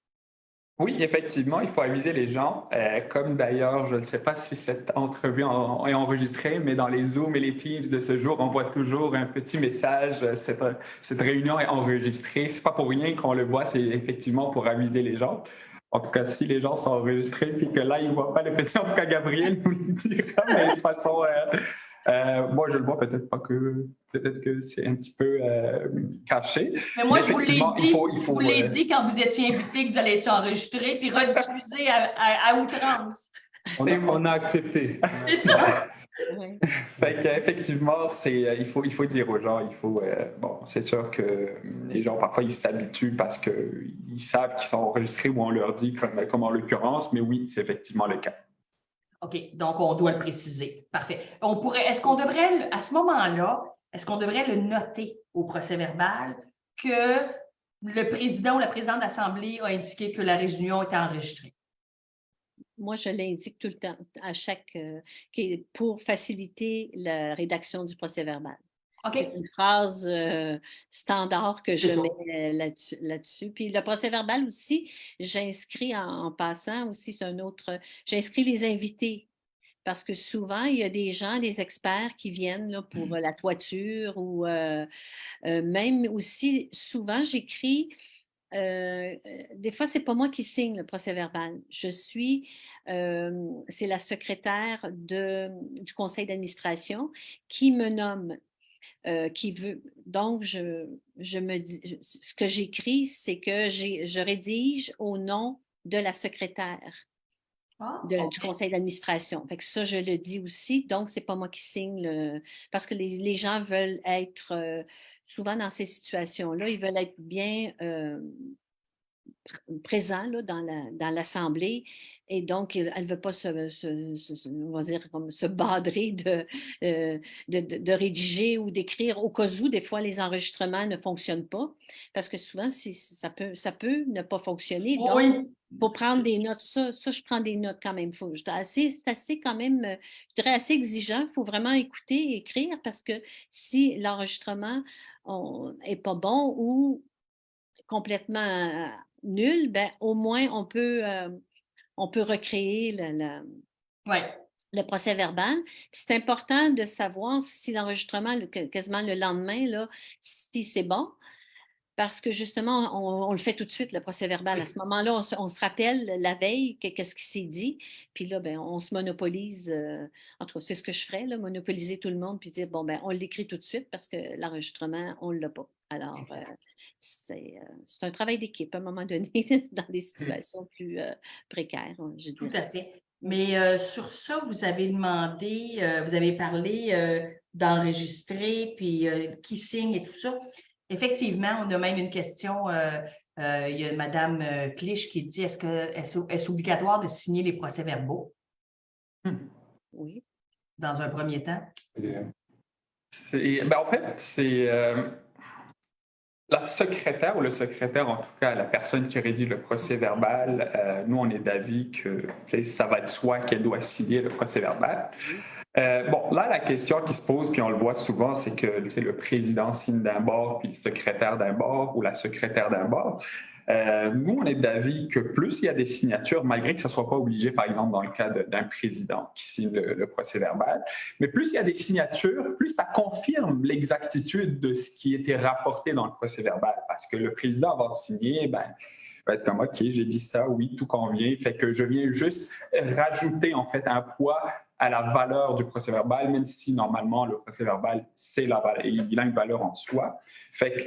Oui, effectivement, il faut aviser les gens. Comme d'ailleurs, je ne sais pas si cette entrevue est enregistrée, mais dans les Zooms et les Teams de ce jour, on voit toujours un petit message. Cette réunion est enregistrée. C'est pas pour rien qu'on le voit, c'est effectivement pour aviser les gens. En tout cas, si les gens sont enregistrés, puis que là, ils ne voient pas le petit, en tout cas, Gabriel nous le dira, mais de façon... moi, je le vois peut-être que c'est un petit peu caché. Mais moi, je vous l'ai dit quand vous étiez invité que vous allez être enregistré puis rediffusé à outrance. On a accepté. C'est ça. Effectivement, il faut dire aux gens, c'est sûr que les gens, parfois, ils s'habituent parce qu'ils savent qu'ils sont enregistrés ou on leur dit, comme en l'occurrence, mais oui, c'est effectivement le cas. OK, donc on doit le préciser. Parfait. Est-ce qu'on devrait, à ce moment-là, est-ce qu'on devrait le noter au procès-verbal que le président ou la présidente d'Assemblée a indiqué que la réunion était enregistrée? Moi, je l'indique tout le temps, pour faciliter la rédaction du procès-verbal. Okay. C'est une phrase standard que je mets là-dessus. Puis le procès-verbal aussi, j'inscris en passant aussi, j'inscris les invités. Parce que souvent, il y a des gens, des experts qui viennent là, pour la toiture ou même aussi, souvent, j'écris, des fois, c'est pas moi qui signe le procès-verbal. C'est la secrétaire du conseil d'administration qui me nomme. Qui veut. Donc, je me dis, ce que j'écris, c'est que je rédige au nom de la secrétaire. du conseil d'administration. Fait que ça, je le dis aussi. Donc, c'est pas moi qui signe parce que les gens veulent être souvent dans ces situations-là, ils veulent être bien présents là, dans l'Assemblée. Et donc, elle ne veut pas on va dire, comme se badrer de rédiger ou d'écrire au cas où, des fois, les enregistrements ne fonctionnent pas. Parce que souvent, ça peut ne pas fonctionner. Donc, il faut prendre des notes. Ça, je prends des notes quand même. C'est assez quand même, je dirais, assez exigeant. Il faut vraiment écouter et écrire parce que si l'enregistrement n'est pas bon ou complètement nul, ben, au moins on peut recréer le procès verbal. C'est important de savoir si l'enregistrement, quasiment le lendemain, là, si c'est bon, parce que justement, on le fait tout de suite, le procès verbal. Oui. À ce moment-là, on se rappelle la veille qu'est-ce qui s'est dit, puis là, ben, on se monopolise. En tout cas, c'est ce que je ferais, là, monopoliser tout le monde, puis dire, bon, ben, on l'écrit tout de suite parce que l'enregistrement, on ne l'a pas. Alors, c'est un travail d'équipe à un moment donné dans des situations plus précaires, je dirais. Tout à fait. Mais sur ça, vous avez demandé, vous avez parlé d'enregistrer, puis qui signe et tout ça. Effectivement, on a même une question. Il y a Mme Clich qui dit est-ce obligatoire de signer les procès-verbaux? Oui. Dans un premier temps. En fait, c'est la secrétaire ou le secrétaire, en tout cas la personne qui rédige le procès-verbal. Nous, on est d'avis que ça va de soi qu'elle doit signer le procès-verbal. Là, la question qui se pose, puis on le voit souvent, c'est que le président signe d'un bord, puis le secrétaire d'un bord ou la secrétaire d'un bord. Nous, on est d'avis que plus il y a des signatures, malgré que ce ne soit pas obligé, par exemple, dans le cas d'un président qui signe le procès-verbal, mais plus il y a des signatures, plus ça confirme l'exactitude de ce qui était rapporté dans le procès-verbal. Parce que le président, avant de signer, va être comme « OK, j'ai dit ça, oui, tout convient ». Fait que je viens juste rajouter, en fait, un poids à la valeur du procès-verbal, même si, normalement, le procès-verbal, il a une valeur en soi. Fait que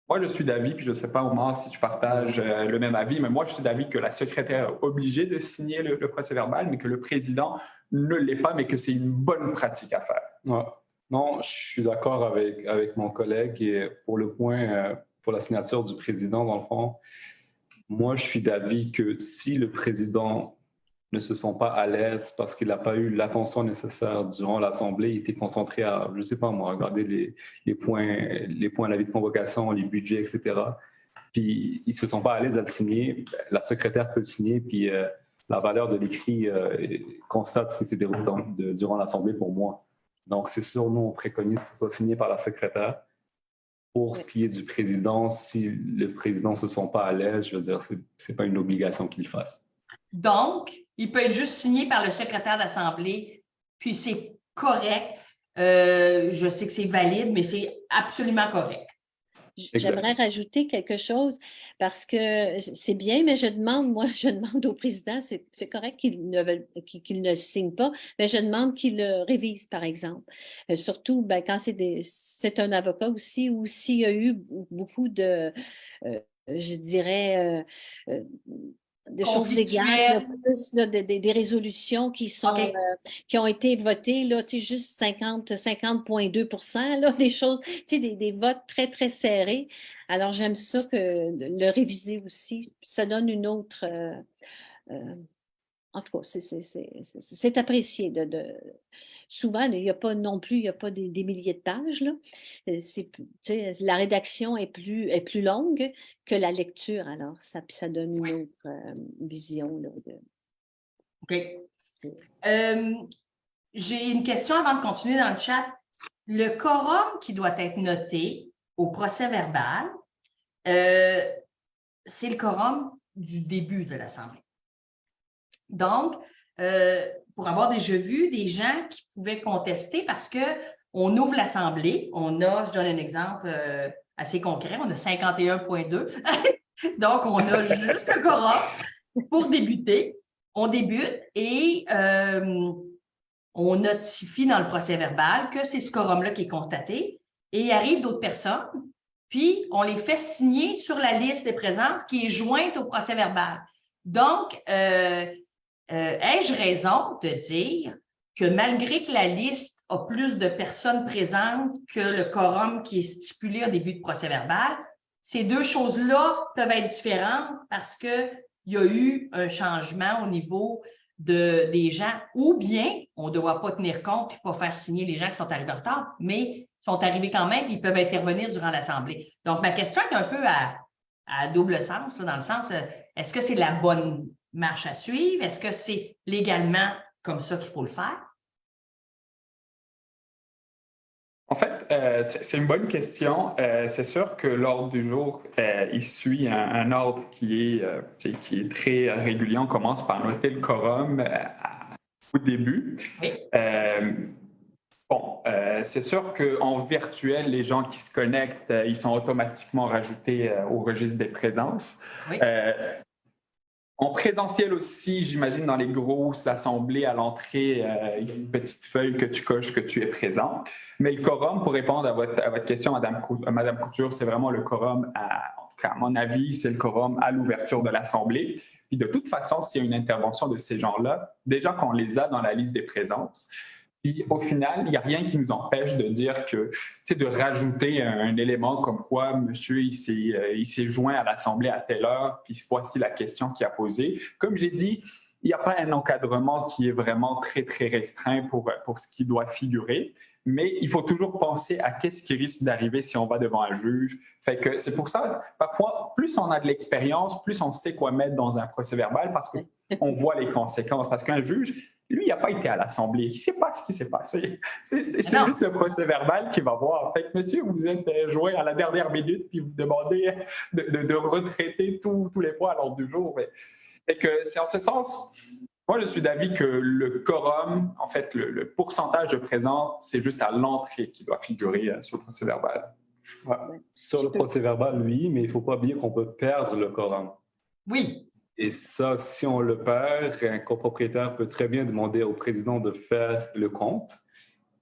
moi, je suis d'avis, puis je ne sais pas, Omar, si tu partages le même avis, mais moi, je suis d'avis que la secrétaire est obligée de signer le procès-verbal, mais que le président ne l'est pas, mais que c'est une bonne pratique à faire. Ouais. Non, je suis d'accord avec mon collègue. Et pour le point, pour la signature du président, dans le fond, moi, je suis d'avis que si le président ne se sent pas à l'aise parce qu'il n'a pas eu l'attention nécessaire durant l'Assemblée, il était concentré à, je ne sais pas moi, regarder les points à la vie de convocation, les budgets, etc. Puis il ne se sent pas à l'aise à le signer, la secrétaire peut le signer, puis la valeur de l'écrit constate ce qui s'est déroulé durant l'Assemblée pour moi. Donc c'est sûr, nous on préconise que ce soit signé par la secrétaire. Pour ce qui est du président, si le président ne se sent pas à l'aise, je veux dire, ce n'est pas une obligation qu'il le fasse. Donc, il peut être juste signé par le secrétaire d'Assemblée, puis c'est correct. Je sais que c'est valide, mais c'est absolument correct. J'aimerais rajouter quelque chose parce que c'est bien, mais je demande au président, c'est correct qu'il ne signe pas, mais je demande qu'il le révise, par exemple. Surtout quand c'est un avocat aussi, ou s'il y a eu beaucoup de, je dirais, de choses légales, plus des résolutions qui ont été votées, là, juste 50,2 %, des choses, des votes très, très serrés. Alors, j'aime ça que le réviser aussi. Ça donne une autre... en tout cas, c'est apprécié. Souvent, il n'y a pas non plus, il n'y a pas des milliers de pages. Là. La rédaction est plus longue que la lecture. Alors, ça donne une autre vision. Là, OK. J'ai une question avant de continuer dans le chat. Le quorum qui doit être noté au procès-verbal, c'est le quorum du début de l'Assemblée. Donc, pour avoir déjà vu des gens qui pouvaient contester parce qu'on ouvre l'Assemblée, je donne un exemple assez concret, on a 51,2. Donc, on a juste un quorum pour débuter. On débute et on notifie dans le procès-verbal que c'est ce quorum-là qui est constaté et il arrive d'autres personnes, puis on les fait signer sur la liste des présences qui est jointe au procès-verbal. Donc, ai-je raison de dire que malgré que la liste a plus de personnes présentes que le quorum qui est stipulé au début de procès-verbal, ces deux choses-là peuvent être différentes parce qu'il y a eu un changement au niveau des gens, ou bien on ne doit pas tenir compte et pas faire signer les gens qui sont arrivés en retard, mais sont arrivés quand même et ils peuvent intervenir durant l'Assemblée. Donc, ma question est un peu à double sens, là, dans le sens, est-ce que c'est la bonne marche à suivre? Est-ce que c'est légalement comme ça qu'il faut le faire? En fait, c'est une bonne question. C'est sûr que l'ordre du jour, il suit un ordre qui est très régulier. On commence par noter le quorum au début. Oui. C'est sûr qu'en virtuel, les gens qui se connectent, ils sont automatiquement rajoutés au registre des présences. Oui. En présentiel aussi, j'imagine, dans les grosses assemblées à l'entrée, il y a une petite feuille que tu coches que tu es présent. Mais le quorum, pour répondre à votre question, Madame Couture, c'est vraiment le quorum, à mon avis, c'est le quorum à l'ouverture de l'Assemblée. Puis de toute façon, s'il y a une intervention de ces gens-là, déjà qu'on les a dans la liste des présences, puis au final, il n'y a rien qui nous empêche de dire que, de rajouter un élément comme quoi monsieur, il s'est joint à l'Assemblée à telle heure, puis voici la question qu'il a posée. Comme j'ai dit, il n'y a pas un encadrement qui est vraiment très, très restreint pour ce qui doit figurer, mais il faut toujours penser à qu'est-ce qui risque d'arriver si on va devant un juge. Fait que c'est pour ça, parfois, plus on a de l'expérience, plus on sait quoi mettre dans un procès-verbal parce qu'on voit les conséquences. Parce qu'un juge, lui, il n'a pas été à l'Assemblée. Il ne sait pas ce qui s'est passé. C'est juste le procès-verbal qu'il va voir. Fait que, monsieur, vous êtes joint à la dernière minute puis vous demandez de retraiter tous les points à l'ordre du jour. Fait que c'est en ce sens, moi, je suis d'avis que le quorum, en fait, le pourcentage de présence, c'est juste à l'entrée qui doit figurer sur le procès-verbal. Ouais. Sur le procès-verbal, oui, mais il ne faut pas oublier qu'on peut perdre le quorum. Oui. Et ça, si on le perd, un copropriétaire peut très bien demander au président de faire le compte.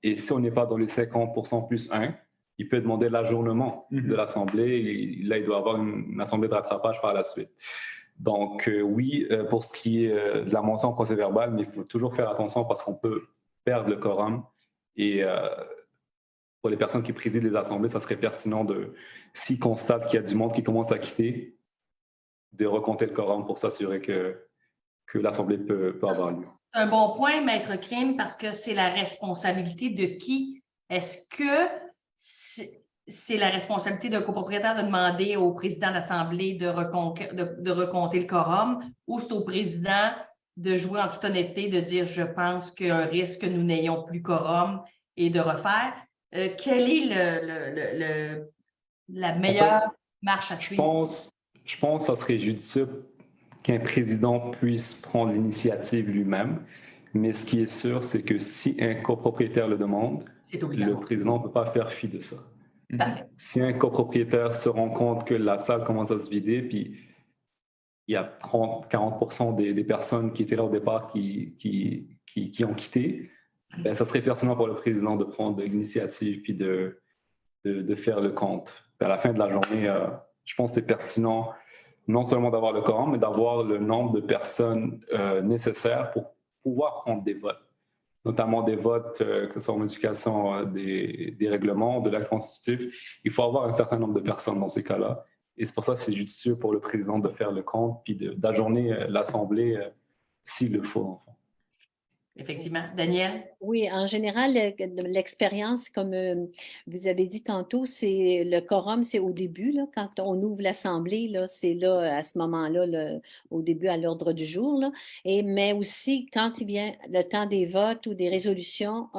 Et si on n'est pas dans les 50% plus 1, il peut demander l'ajournement de l'Assemblée. Et là, il doit avoir une assemblée de rattrapage par la suite. Donc, oui, pour ce qui est de la mention au procès-verbal, mais il faut toujours faire attention parce qu'on peut perdre le quorum. Et pour les personnes qui président les assemblées, ça serait pertinent s'ils constatent qu'il y a du monde qui commence à quitter, de recompter le quorum pour s'assurer que l'Assemblée peut avoir lieu. C'est un bon point, Maître Crime, parce que c'est la responsabilité de qui? Est-ce que c'est la responsabilité d'un copropriétaire de demander au président de l'Assemblée de recompter le quorum ou c'est au président de jouer en toute honnêteté, de dire « je pense qu'il y a un risque que nous n'ayons plus quorum » et de refaire? Quelle est la meilleure marche à suivre? Je pense que ça serait judicieux qu'un président puisse prendre l'initiative lui-même. Mais ce qui est sûr, c'est que si un copropriétaire le demande, le président ne peut pas faire fi de ça. Parfait. Si un copropriétaire se rend compte que la salle commence à se vider, puis il y a 30-40% des personnes qui étaient là au départ qui ont quitté, ben, ça serait pertinent pour le président de prendre l'initiative puis de faire le compte. Puis à la fin de la journée, je pense que c'est pertinent non seulement d'avoir le quorum, mais d'avoir le nombre de personnes nécessaires pour pouvoir prendre des votes, notamment des votes, que ce soit en modification des règlements, de l'acte constitutif. Il faut avoir un certain nombre de personnes dans ces cas-là. Et c'est pour ça que c'est judicieux pour le président de faire le compte puis d'ajourner l'Assemblée s'il le faut. Enfin. Effectivement. Danielle? Oui, en général, l'expérience, comme vous avez dit tantôt, c'est le quorum, c'est au début, là, quand on ouvre l'Assemblée, là, c'est là, à ce moment-là, au début, à l'ordre du jour. Là. Mais aussi, quand il vient le temps des votes ou des résolutions,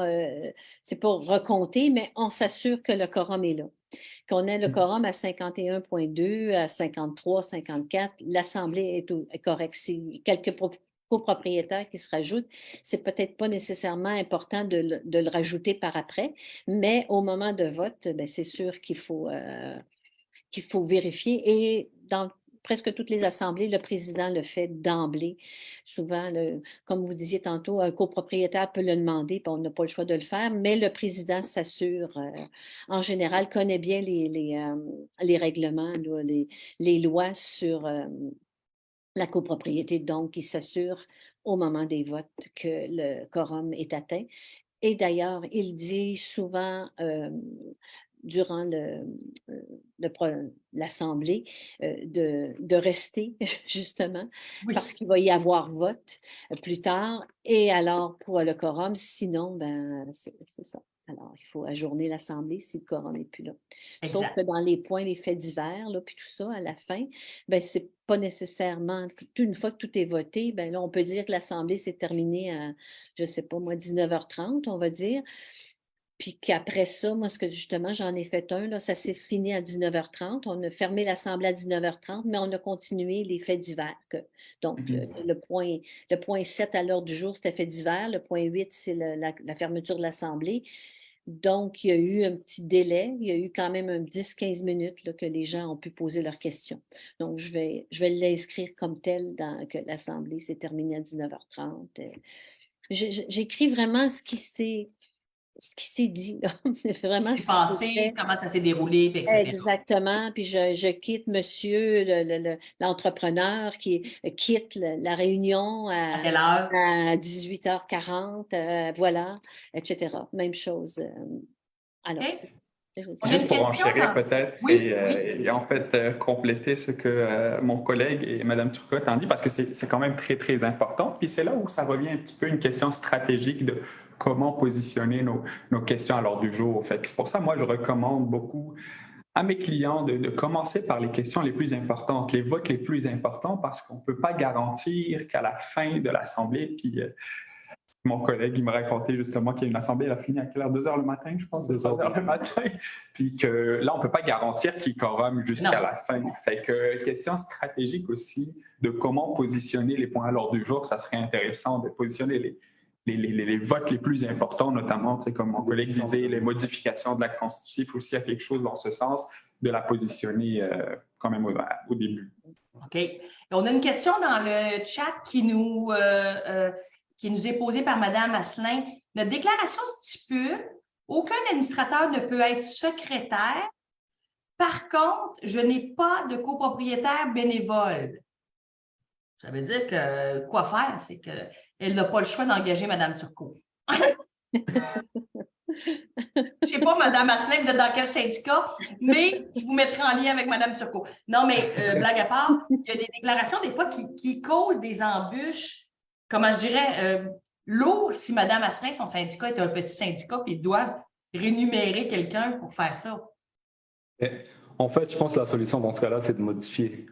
c'est pour recompter, mais on s'assure que le quorum est là. Qu'on ait le quorum à 51,2, à 53, 54, l'Assemblée est correcte. Si quelques copropriétaires qui se rajoutent, c'est peut-être pas nécessairement important de le rajouter par après, mais au moment de vote, bien, c'est sûr qu'il faut vérifier. Et dans presque toutes les assemblées, le président le fait d'emblée. Souvent, comme vous disiez tantôt, un copropriétaire peut le demander, puis on n'a pas le choix de le faire, mais le président s'assure, en général, connaît bien les règlements, les lois sur la copropriété. Donc, il s'assure au moment des votes que le quorum est atteint. Et d'ailleurs, il dit souvent durant l'Assemblée de rester, justement, Oui. parce qu'il va y avoir vote plus tard. Et alors, pour le quorum, sinon, ben, c'est ça. Alors, il faut ajourner l'Assemblée si le quorum n'est plus là. Sauf Exact. que dans les points, les faits divers, là, puis tout ça, à la fin, ben, c'est pas nécessairement, une fois que tout est voté, ben là, on peut dire que l'Assemblée s'est terminée à, je sais pas moi, 19h30, on va dire. Puis qu'après ça, moi, justement, j'en ai fait un, là, ça s'est fini à 19h30. On a fermé l'Assemblée à 19h30, mais on a continué les faits divers. Donc, le point 7 à l'ordre du jour, c'était faits divers. Le point 8, c'est la fermeture de l'Assemblée. Donc, il y a eu un petit délai. Il y a eu quand même 10-15 minutes là, que les gens ont pu poser leurs questions. Donc, je vais l'inscrire comme tel que l'Assemblée s'est terminée à 19h30. J'écris vraiment ce qui s'est dit, là. Vraiment Ce qui s'est passé, comment ça s'est déroulé, puis etc. Exactement. Puis je quitte monsieur l'entrepreneur qui quitte la réunion À quelle heure? à 18h40, voilà, etc. Même chose. Alors, OK. On a Juste une pour question enchérir peut-être Oui, et en fait compléter ce que mon collègue et Mme Turcotte ont dit, parce que c'est quand même très, très important. Puis c'est là où ça revient un petit peu une question stratégique de comment positionner nos questions à l'ordre du jour. Fait que c'est pour ça, moi, je recommande beaucoup à mes clients de commencer par les questions les plus importantes, les votes les plus importants, parce qu'on ne peut pas garantir qu'à la fin de l'Assemblée, puis mon collègue, il me racontait justement qu'il y a une assemblée, elle a fini à quelle heure? 2 heures le matin, je pense, 2 heures le matin. Puis que là, on ne peut pas garantir qu'il quorum jusqu'à la fin. Fait que question stratégique aussi de comment positionner les points à l'ordre du jour, ça serait intéressant de positionner les votes les plus importants, notamment, comme mon collègue disait, les modifications de l'acte constitutif aussi, à quelque chose dans ce sens, de la positionner quand même au début. OK. Et on a une question dans le chat qui nous est posée par Mme Asselin. Notre déclaration stipule « Aucun administrateur ne peut être secrétaire. Par contre, je n'ai pas de copropriétaire bénévole. » Ça veut dire que quoi faire? C'est qu'elle n'a pas le choix d'engager Mme Turcot. Je ne sais pas, Mme Asselin, vous êtes dans quel syndicat, mais je vous mettrai en lien avec Mme Turcot. Non, mais blague à part, il y a des déclarations des fois qui causent des embûches, comment je dirais, lourd si Mme Asselin, son syndicat est un petit syndicat, puis il doit rémunérer quelqu'un pour faire ça. En fait, je pense que la solution dans ce cas-là, c'est de modifier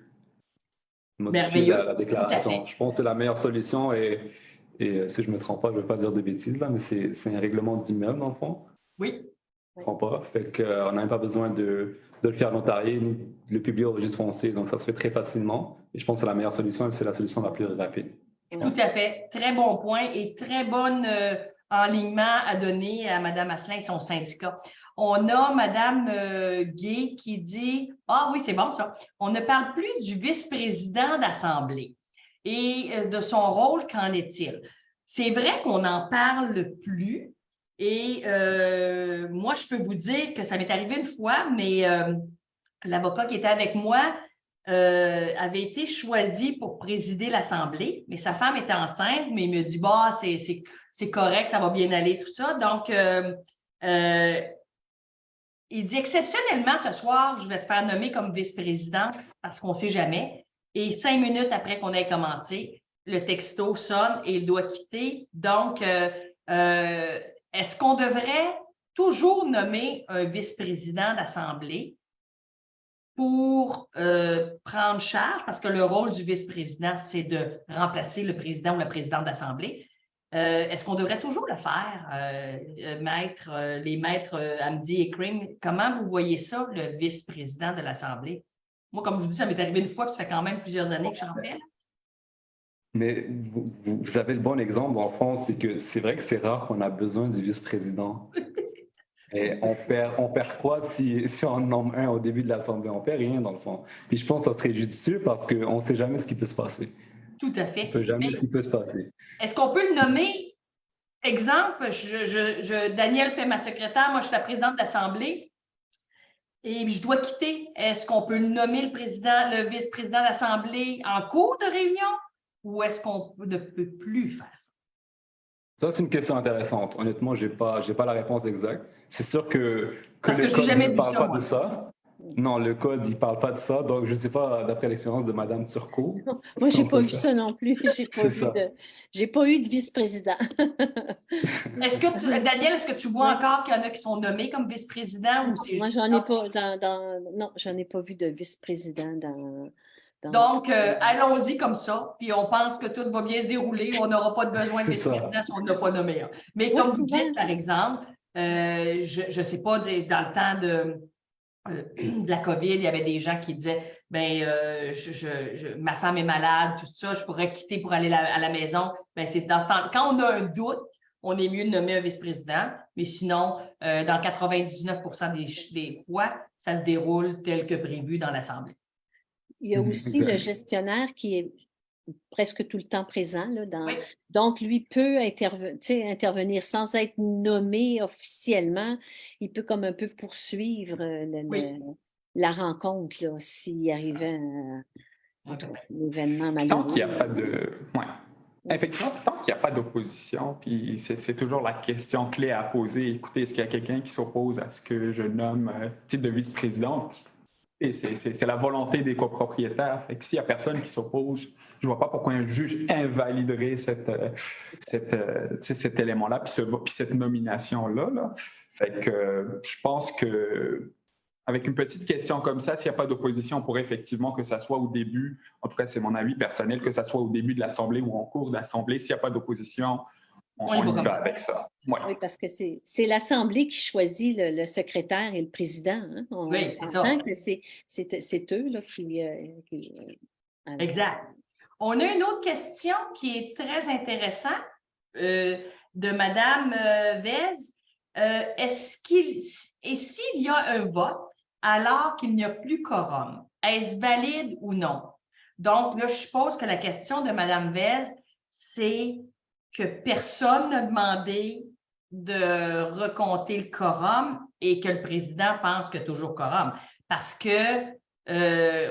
la déclaration. Je pense que c'est la meilleure solution et si je ne me trompe pas, je ne vais pas dire de bêtises, là, mais c'est un règlement d'immeuble, dans le fond. Oui. Je ne me trompe pas. Fait qu'on n'a même pas besoin de le faire notarier, ni de le publier au registre foncier. Donc, ça se fait très facilement. Et je pense que c'est la meilleure solution et c'est la solution la plus rapide. Tout à fait. Très bon point et très bon enlignement à donner à Mme Asselin et son syndicat. On a Mme Gay qui dit « Ah oui, c'est bon ça. On ne parle plus du vice-président d'Assemblée et de son rôle, qu'en est-il? » C'est vrai qu'on n'en parle plus et moi, je peux vous dire que ça m'est arrivé une fois, mais l'avocat qui était avec moi avait été choisi pour présider l'Assemblée, mais sa femme était enceinte, mais il me dit « Bah, c'est correct, ça va bien aller, tout ça. » Donc, il dit « Exceptionnellement, ce soir, je vais te faire nommer comme vice-président parce qu'on ne sait jamais. » Et 5 minutes après qu'on ait commencé, le texto sonne et il doit quitter. Donc, est-ce qu'on devrait toujours nommer un vice-président d'Assemblée pour prendre charge, parce que le rôle du vice-président, c'est de remplacer le président ou la présidente d'Assemblée. Est-ce qu'on devrait toujours le faire, les maîtres Hamdi et Krim? Comment vous voyez ça, le vice-président de l'Assemblée? Moi, comme je vous dis, ça m'est arrivé une fois, puis ça fait quand même plusieurs années que j'en fais. Mais vous avez le bon exemple, en France, c'est que c'est vrai que c'est rare qu'on a besoin du vice-président. Et on perd quoi si on en nomme un au début de l'Assemblée? On perd rien, dans le fond. Puis je pense que ça serait judicieux parce qu'on ne sait jamais ce qui peut se passer. Tout à fait. On ne sait jamais ce qui peut se passer. Est-ce qu'on peut le nommer? Exemple, Daniel fait ma secrétaire, moi je suis la présidente de l'Assemblée et je dois quitter. Est-ce qu'on peut nommer le vice-président de l'Assemblée en cours de réunion ou est-ce qu'on ne peut plus faire ça? Ça, c'est une question intéressante. Honnêtement, j'ai pas la réponse exacte. C'est sûr que Parce le que j'ai code jamais ne vu parle ça, pas moi. de ça. Non, le code, il parle pas de ça. Donc, je ne sais pas, d'après l'expérience de Mme Turcot. Moi, si j'ai on pas peut vu faire. ça non plus. C'est ça. J'ai pas eu de vice-président. Daniel, est-ce que tu vois encore qu'il y en a qui sont nommés comme vice-président ou c'est Moi, juste... j'en ai pas non, j'en ai pas vu de vice-président dans Donc, allons-y comme ça, puis on pense que tout va bien se dérouler, on n'aura pas de besoin de C'est ça. vice-président si on n'a pas nommé un. Mais Moi, comme vous souvent- dites, par exemple, je ne sais pas, dans le temps de la COVID, il y avait des gens qui disaient ma femme est malade, tout ça, je pourrais quitter pour aller à la maison. Ben, c'est dans ce temps, quand on a un doute, on est mieux de nommer un vice-président, mais sinon, dans 99% des fois, ça se déroule tel que prévu dans l'Assemblée. Il y a aussi le Exact. gestionnaire qui est presque tout le temps présent. Là, Oui. Donc, lui peut intervenir sans être nommé officiellement. Il peut comme un peu poursuivre la rencontre là, s'il arrivait un événement Puis tant qu'il n'y malheureux. a pas de... Ouais. Effectivement, tant qu'il n'y a pas d'opposition, puis c'est toujours la question clé à poser. Écoutez, est-ce qu'il y a quelqu'un qui s'oppose à ce que je nomme titre de vice-président? Et c'est la volonté des copropriétaires. Fait que s'il n'y a personne qui s'oppose, je ne vois pas pourquoi un juge invaliderait cet élément-là, puis cette nomination-là. Là. Fait que je pense que avec une petite question comme ça, s'il n'y a pas d'opposition, on pourrait effectivement que ça soit au début, en tout cas c'est mon avis personnel, que ça soit au début de l'Assemblée ou en cours d'Assemblée. S'il n'y a pas d'opposition, on y va avec ça. Ouais. Oui, parce que c'est l'Assemblée qui choisit le secrétaire et le président. Hein? Oui, c'est ça. s'entend que c'est eux là, qui Exact. On a une autre question qui est très intéressante de Mme Vez. Et s'il y a un vote alors qu'il n'y a plus quorum, est-ce valide ou non? Donc, là, je suppose que la question de Mme Vez, c'est que personne n'a demandé de recompter le quorum et que le président pense qu'il y a toujours quorum. Parce que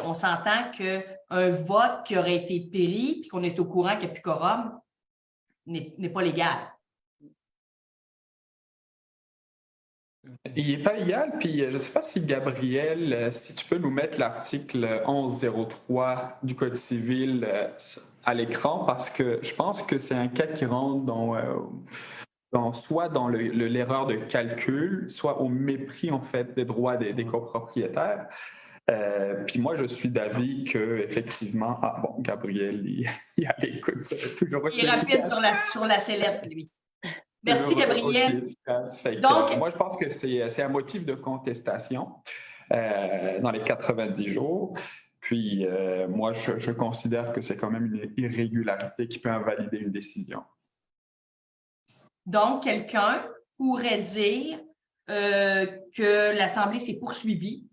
on s'entend qu'un vote qui aurait été péri puis qu'on est au courant qu'il n'y a plus quorum n'est pas légal. Il n'est pas légal, puis je ne sais pas si Gabriel, si tu peux nous mettre l'article 1103 du Code civil à l'écran, parce que je pense que c'est un cas qui rentre soit dans l'erreur de calcul, soit au mépris en fait des droits des copropriétaires. Puis moi, je suis d'avis qu'effectivement, Gabriel, il a l'écoute. Il est rapide sur la sellette, lui. Merci, Gabriel. Donc, moi, je pense que c'est un motif de contestation dans les 90 jours. Puis, moi, je considère que c'est quand même une irrégularité qui peut invalider une décision. Donc, quelqu'un pourrait dire que l'Assemblée s'est poursuivie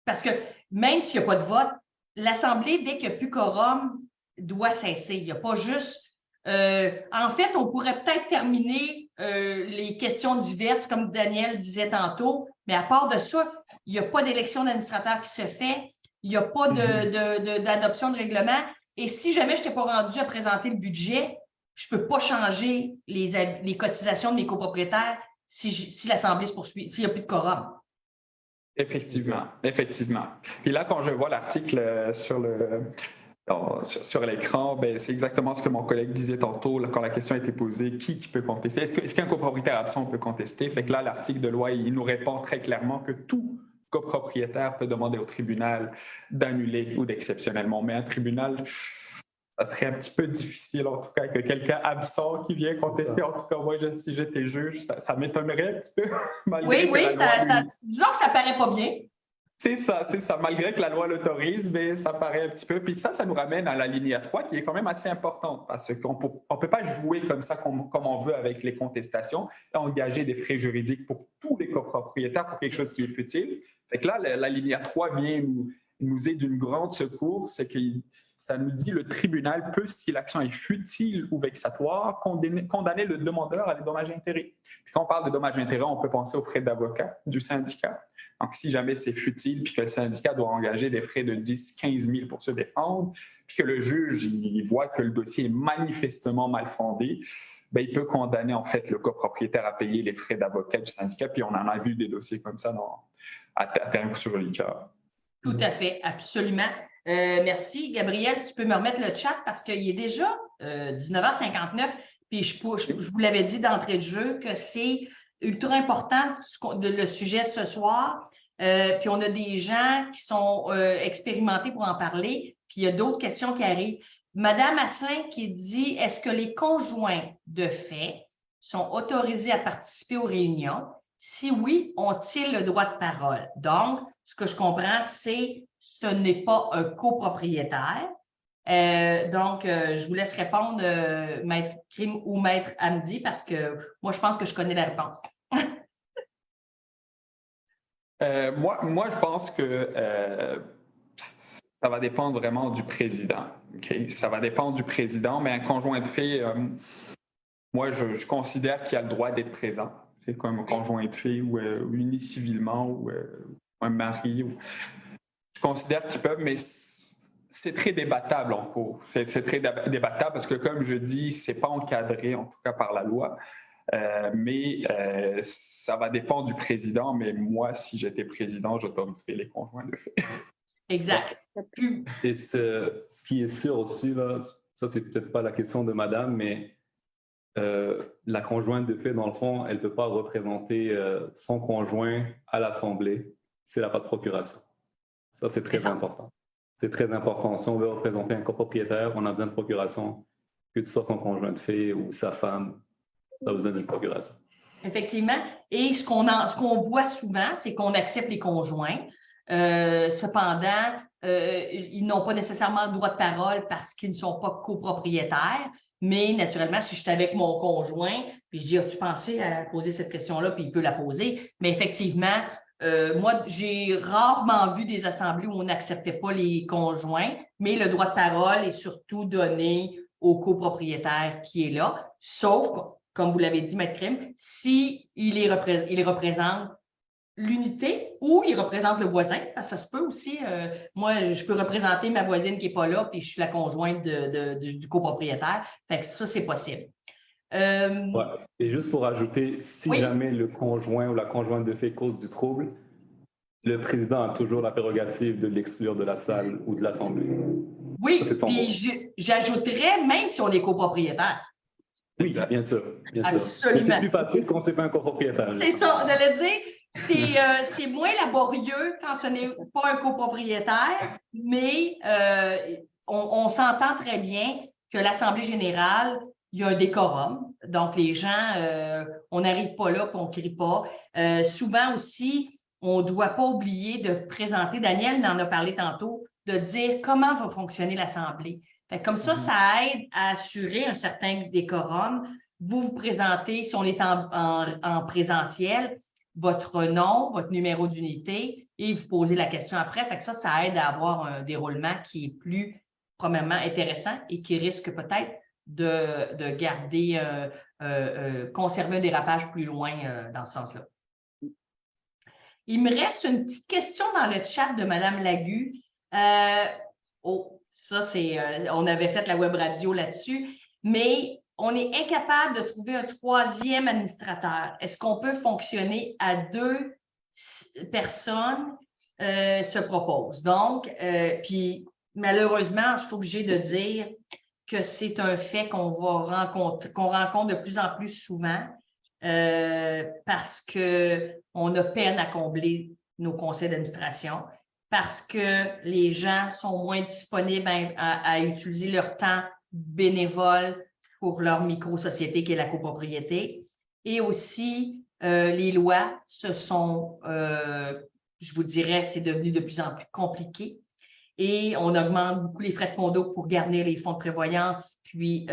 parce que même s'il n'y a pas de vote, l'Assemblée, dès qu'il n'y a plus quorum, doit cesser. Il n'y a pas juste... en fait, on pourrait peut-être terminer les questions diverses, comme Daniel disait tantôt, mais à part de ça, il n'y a pas d'élection d'administrateur qui se fait, il n'y a pas d'adoption de règlement. Et si jamais je n'étais pas rendu à présenter le budget, je ne peux pas changer les cotisations de mes copropriétaires si l'Assemblée se poursuit, s'il n'y a plus de quorum. Effectivement. Puis là, quand je vois l'article sur l'écran, ben, c'est exactement ce que mon collègue disait tantôt là, quand la question a été posée, qui peut contester? Est-ce qu'un copropriétaire absent peut contester? Fait que là, l'article de loi, il nous répond très clairement que tout copropriétaire peut demander au tribunal d'annuler ou d'exceptionnellement. Mais un tribunal, ça serait un petit peu difficile, en tout cas, que quelqu'un absent qui vient contester. En tout cas, moi, si j'étais juge, ça m'étonnerait un petit peu. Disons que ça paraît pas bien. C'est ça. Malgré que la loi l'autorise, mais ça paraît un petit peu. Puis ça nous ramène à l'alinéa 3 qui est quand même assez importante parce qu'on ne peut pas jouer comme ça comme on veut avec les contestations et engager des frais juridiques pour tous les copropriétaires pour quelque chose qui est futile. Fait que là, l'alinéa 3 vient nous aider d'une grande secours, c'est que ça nous dit le tribunal peut, si l'action est futile ou vexatoire, condamner le demandeur à des dommages et intérêts. Puis quand on parle de dommages et intérêts, on peut penser aux frais d'avocat du syndicat. Donc, si jamais c'est futile, puis que le syndicat doit engager des frais de 10 000 15 000 pour se défendre, puis que le juge il voit que le dossier est manifestement mal fondé, bien, il peut condamner en fait le copropriétaire à payer les frais d'avocat du syndicat, puis on en a vu des dossiers comme ça à terme sur l'ICA. Tout à fait, absolument. Merci. Gabriel, si tu peux me remettre le chat parce qu'il est déjà 19h59, puis je vous l'avais dit d'entrée de jeu que c'est ultra important le sujet de ce soir. Puis on a des gens qui sont expérimentés pour en parler, puis il y a d'autres questions qui arrivent. Madame Asselin qui dit, est-ce que les conjoints de fait sont autorisés à participer aux réunions? Si oui, ont-ils le droit de parole? Donc, ce que je comprends, c'est ce n'est pas un copropriétaire. Donc, je vous laisse répondre, Maître Krim ou Maître Hamdi, parce que moi, je pense que je connais la réponse. Moi, je pense que ça va dépendre vraiment du président. Okay? Ça va dépendre du président, mais un conjoint de fait, moi, je considère qu'il a le droit d'être présent. C'est comme un conjoint de fait ou uni civilement ou un mari. Je considère qu'ils peuvent, mais c'est très débattable en cours. C'est très débattable parce que, comme je dis, ce n'est pas encadré, en tout cas par la loi. Mais ça va dépendre du président. Mais moi, si j'étais président, j'autoriserais les conjoints de fait. Exact. Et ce qui est sûr aussi, là, ça, c'est peut-être pas la question de madame, mais la conjointe de fait, dans le fond, elle ne peut pas représenter son conjoint à l'Assemblée si elle n'a pas de procuration. Ça, c'est très important. C'est très important. Si on veut représenter un copropriétaire, on a besoin de procuration, que ce soit son conjoint de fait ou sa femme, on a besoin d'une procuration. Effectivement. Et ce qu'on voit souvent, c'est qu'on accepte les conjoints. Cependant, ils n'ont pas nécessairement le droit de parole parce qu'ils ne sont pas copropriétaires. Mais naturellement, si je suis avec mon conjoint, puis je dis, as-tu pensé à poser cette question-là, puis il peut la poser. Mais effectivement, moi, j'ai rarement vu des assemblées où on n'acceptait pas les conjoints, mais le droit de parole est surtout donné au copropriétaire qui est là, sauf, comme vous l'avez dit, Maître Krim, s'il représente l'unité ou il représente le voisin, parce que ça se peut aussi. Moi, je peux représenter ma voisine qui n'est pas là, puis je suis la conjointe du copropriétaire. Fait que ça, c'est possible. Ouais. Et juste pour ajouter, si jamais le conjoint ou la conjointe de fait cause du trouble, le président a toujours la prérogative de l'exclure de la salle ou de l'Assemblée. Oui, puis j'ajouterais même si on est copropriétaire. Oui, bien sûr. Absolument. C'est plus facile quand ce n'est pas un copropriétaire. C'est ça, j'allais dire. C'est moins laborieux quand ce n'est pas un copropriétaire, mais on s'entend très bien que l'Assemblée générale, il y a un décorum. Donc, les gens, on n'arrive pas là et on ne crie pas. Souvent aussi, on ne doit pas oublier de présenter, Daniel en a parlé tantôt, de dire comment va fonctionner l'Assemblée. Comme ça, ça aide à assurer un certain décorum. Vous vous présentez, si on est en présentiel, votre nom, votre numéro d'unité et vous posez la question après. Fait que ça aide à avoir un déroulement qui est plus, premièrement, intéressant et qui risque peut-être de garder, conserver un dérapage plus loin dans ce sens-là. Il me reste une petite question dans le chat de Mme Lagu. Ça, c'est, on avait fait la web radio là-dessus, mais on est incapable de trouver un troisième administrateur. Est-ce qu'on peut fonctionner à 2 personnes se propose? Donc, puis malheureusement, je suis obligée de dire que c'est un fait qu'on rencontre de plus en plus souvent parce qu'on a peine à combler nos conseils d'administration, parce que les gens sont moins disponibles à utiliser leur temps bénévole pour leur micro-société qui est la copropriété. Et aussi, les lois, je vous dirais, c'est devenu de plus en plus compliqué. Et on augmente beaucoup les frais de condo pour garnir les fonds de prévoyance, puis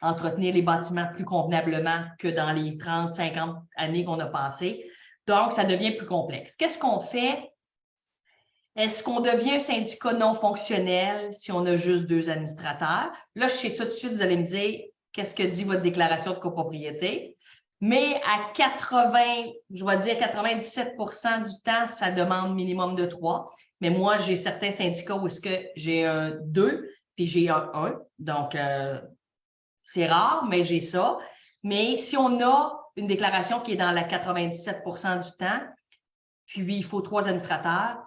entretenir les bâtiments plus convenablement que dans les 30, 50 années qu'on a passées. Donc, ça devient plus complexe. Qu'est-ce qu'on fait? Est-ce qu'on devient un syndicat non fonctionnel si on a juste 2 administrateurs? Là, je sais tout de suite, vous allez me dire, qu'est-ce que dit votre déclaration de copropriété? Mais à 80, je vais dire 97% du temps, ça demande minimum de 3. Mais moi, j'ai certains syndicats où est-ce que j'ai un 2, puis j'ai un 1. Donc, c'est rare, mais j'ai ça. Mais si on a une déclaration qui est dans la 97% du temps, puis il faut 3 administrateurs,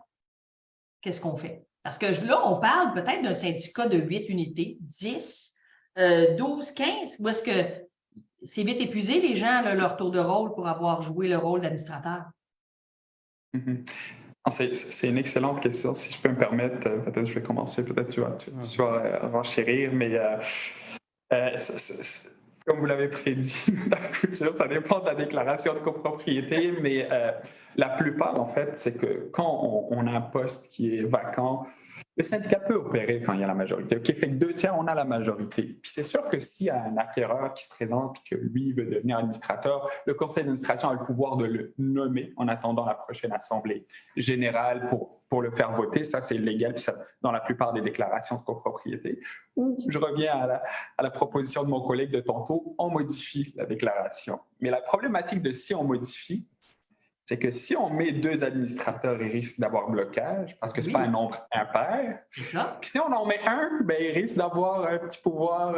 qu'est-ce qu'on fait? Parce que là, on parle peut-être d'un syndicat de 8 unités, 10, 12, 15, où est-ce que c'est vite épuisé, les gens, là, leur tour de rôle pour avoir joué le rôle d'administrateur? C'est une excellente question. Si je peux me permettre, peut-être je vais commencer, peut-être tu vas renchérir, mais comme vous l'avez prédit, la couture, ça dépend de la déclaration de copropriété, mais la plupart, en fait, c'est que quand on a un poste qui est vacant, le syndicat peut opérer quand il y a la majorité. OK, fait que 2/3, on a la majorité. Puis c'est sûr que s'il y a un acquéreur qui se présente et que lui veut devenir administrateur, le conseil d'administration a le pouvoir de le nommer en attendant la prochaine assemblée générale pour le faire voter. Ça, c'est légal dans la plupart des déclarations de copropriété. Ou, je reviens à la proposition de mon collègue de tantôt, on modifie la déclaration. Mais la problématique de si on modifie, c'est que si on met 2 administrateurs, il risque d'avoir blocage parce que ce n'est pas un nombre impair. C'est ça. Puis si on en met un, ben, il risque d'avoir un petit pouvoir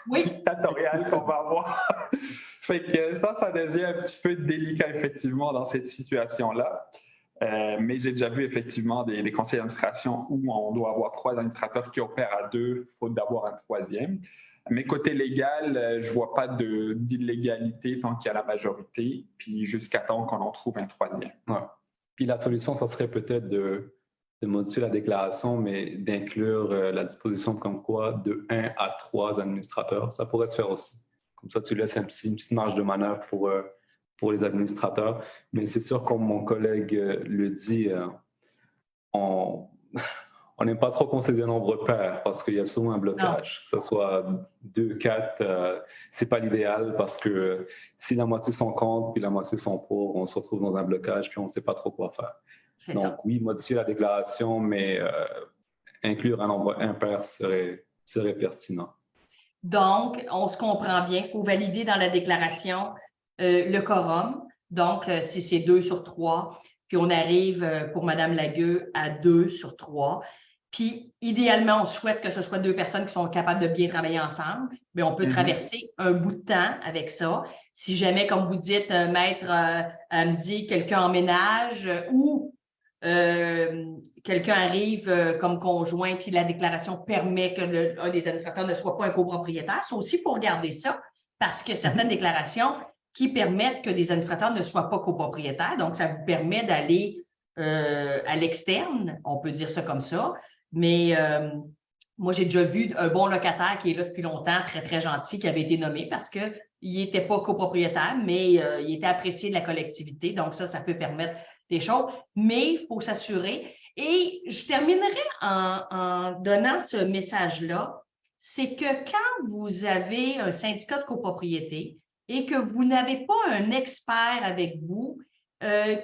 dictatorial qu'on va avoir. Fait que ça devient un petit peu délicat, effectivement, dans cette situation-là. Mais j'ai déjà vu, effectivement, des conseils d'administration où on doit avoir 3 administrateurs qui opèrent à 2, faute d'avoir un 3e. Mais côté légal, je ne vois pas d'illégalité tant qu'il y a la majorité, puis jusqu'à temps qu'on en trouve un 3e. Ouais. Puis la solution, ça serait peut-être de modifier la déclaration, mais d'inclure la disposition comme quoi de 1 à 3 administrateurs. Ça pourrait se faire aussi. Comme ça, tu laisses une petite marge de manœuvre pour les administrateurs. Mais c'est sûr, comme mon collègue le dit, on n'aime pas trop qu'on ait des nombres pairs parce qu'il y a souvent un blocage. Que ce soit 2, 4, c'est pas l'idéal parce que si la moitié sont contre puis la moitié sont pour, on se retrouve dans un blocage puis on ne sait pas trop quoi faire. Donc oui, modifier la déclaration, mais inclure un nombre impair serait pertinent. Donc, on se comprend bien, il faut valider dans la déclaration le quorum. Donc, si c'est 2 sur 3, puis on arrive pour Mme Lagueux à 2 sur 3. Puis, idéalement, on souhaite que ce soit 2 personnes qui sont capables de bien travailler ensemble. Mais on peut traverser un bout de temps avec ça. Si jamais, comme vous dites, maître me dit quelqu'un emménage ou quelqu'un arrive comme conjoint, puis la déclaration permet que un des administrateurs ne soit pas un copropriétaire. Ça aussi, il faut regarder ça parce que certaines déclarations qui permettent que des administrateurs ne soient pas copropriétaires. Donc, ça vous permet d'aller à l'externe, on peut dire ça comme ça. Mais moi, j'ai déjà vu un bon locataire qui est là depuis longtemps, très, très gentil, qui avait été nommé parce qu'il n'était pas copropriétaire, mais il était apprécié de la collectivité. Donc, ça peut permettre des choses. Mais il faut s'assurer. Et je terminerai en donnant ce message-là, c'est que quand vous avez un syndicat de copropriété et que vous n'avez pas un expert avec vous,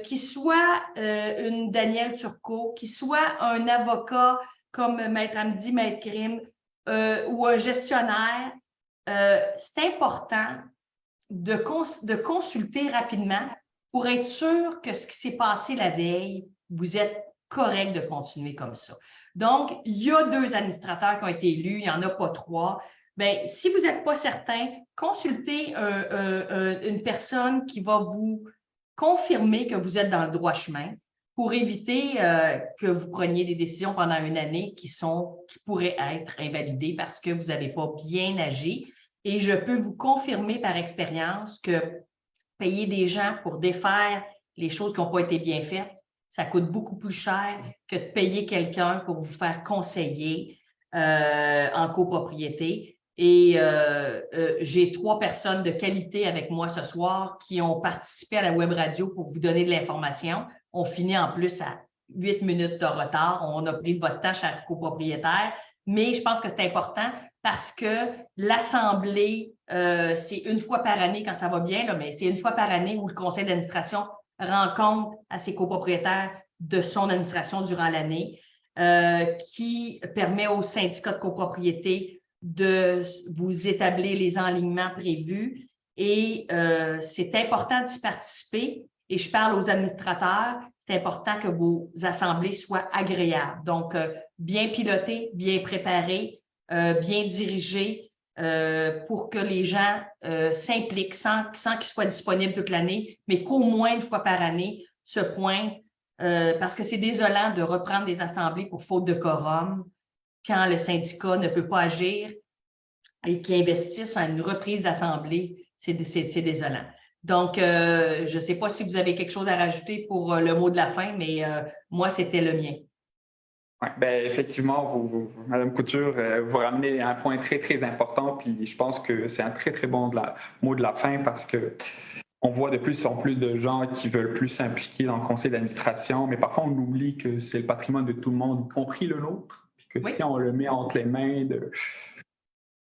qui soit une Danielle Turcot, qui soit un avocat comme Maître Hamdi, Maître Crime, ou un gestionnaire, c'est important de consulter rapidement pour être sûr que ce qui s'est passé la veille, vous êtes correct de continuer comme ça. Donc, il y a 2 administrateurs qui ont été élus, il n'y en a pas 3. Bien, si vous n'êtes pas certain, consultez une personne qui va vous confirmer que vous êtes dans le droit chemin pour éviter que vous preniez des décisions pendant une année qui pourraient être invalidées parce que vous n'avez pas bien agi. Et je peux vous confirmer par expérience que payer des gens pour défaire les choses qui n'ont pas été bien faites, ça coûte beaucoup plus cher que de payer quelqu'un pour vous faire conseiller en copropriété. Et j'ai 3 personnes de qualité avec moi ce soir qui ont participé à la web radio pour vous donner de l'information. On finit en plus à 8 minutes de retard. On a pris de votre temps, cher copropriétaire. Mais je pense que c'est important parce que l'Assemblée, c'est une fois par année quand ça va bien, là, mais c'est une fois par année où le conseil d'administration rend compte à ses copropriétaires de son administration durant l'année, qui permet aux syndicats de copropriété de vous établir les enlignements prévus et c'est important d'y participer. Et je parle aux administrateurs, c'est important que vos assemblées soient agréables. Donc, bien pilotées, bien préparées, bien dirigées pour que les gens s'impliquent sans qu'ils soient disponibles toute l'année, mais qu'au moins une fois par année se pointent parce que c'est désolant de reprendre des assemblées pour faute de quorum quand le syndicat ne peut pas agir et qui investissent en une reprise d'assemblée. C'est désolant. Donc, je ne sais pas si vous avez quelque chose à rajouter pour le mot de la fin, mais moi, c'était le mien. Ouais, ben, effectivement, Madame Couture, vous ramenez un point très, très important, puis je pense que c'est un très, très bon mot de la fin parce que on voit de plus en plus de gens qui veulent plus s'impliquer dans le conseil d'administration, mais parfois on oublie que c'est le patrimoine de tout le monde, y compris le nôtre, puis que si on le met entre les mains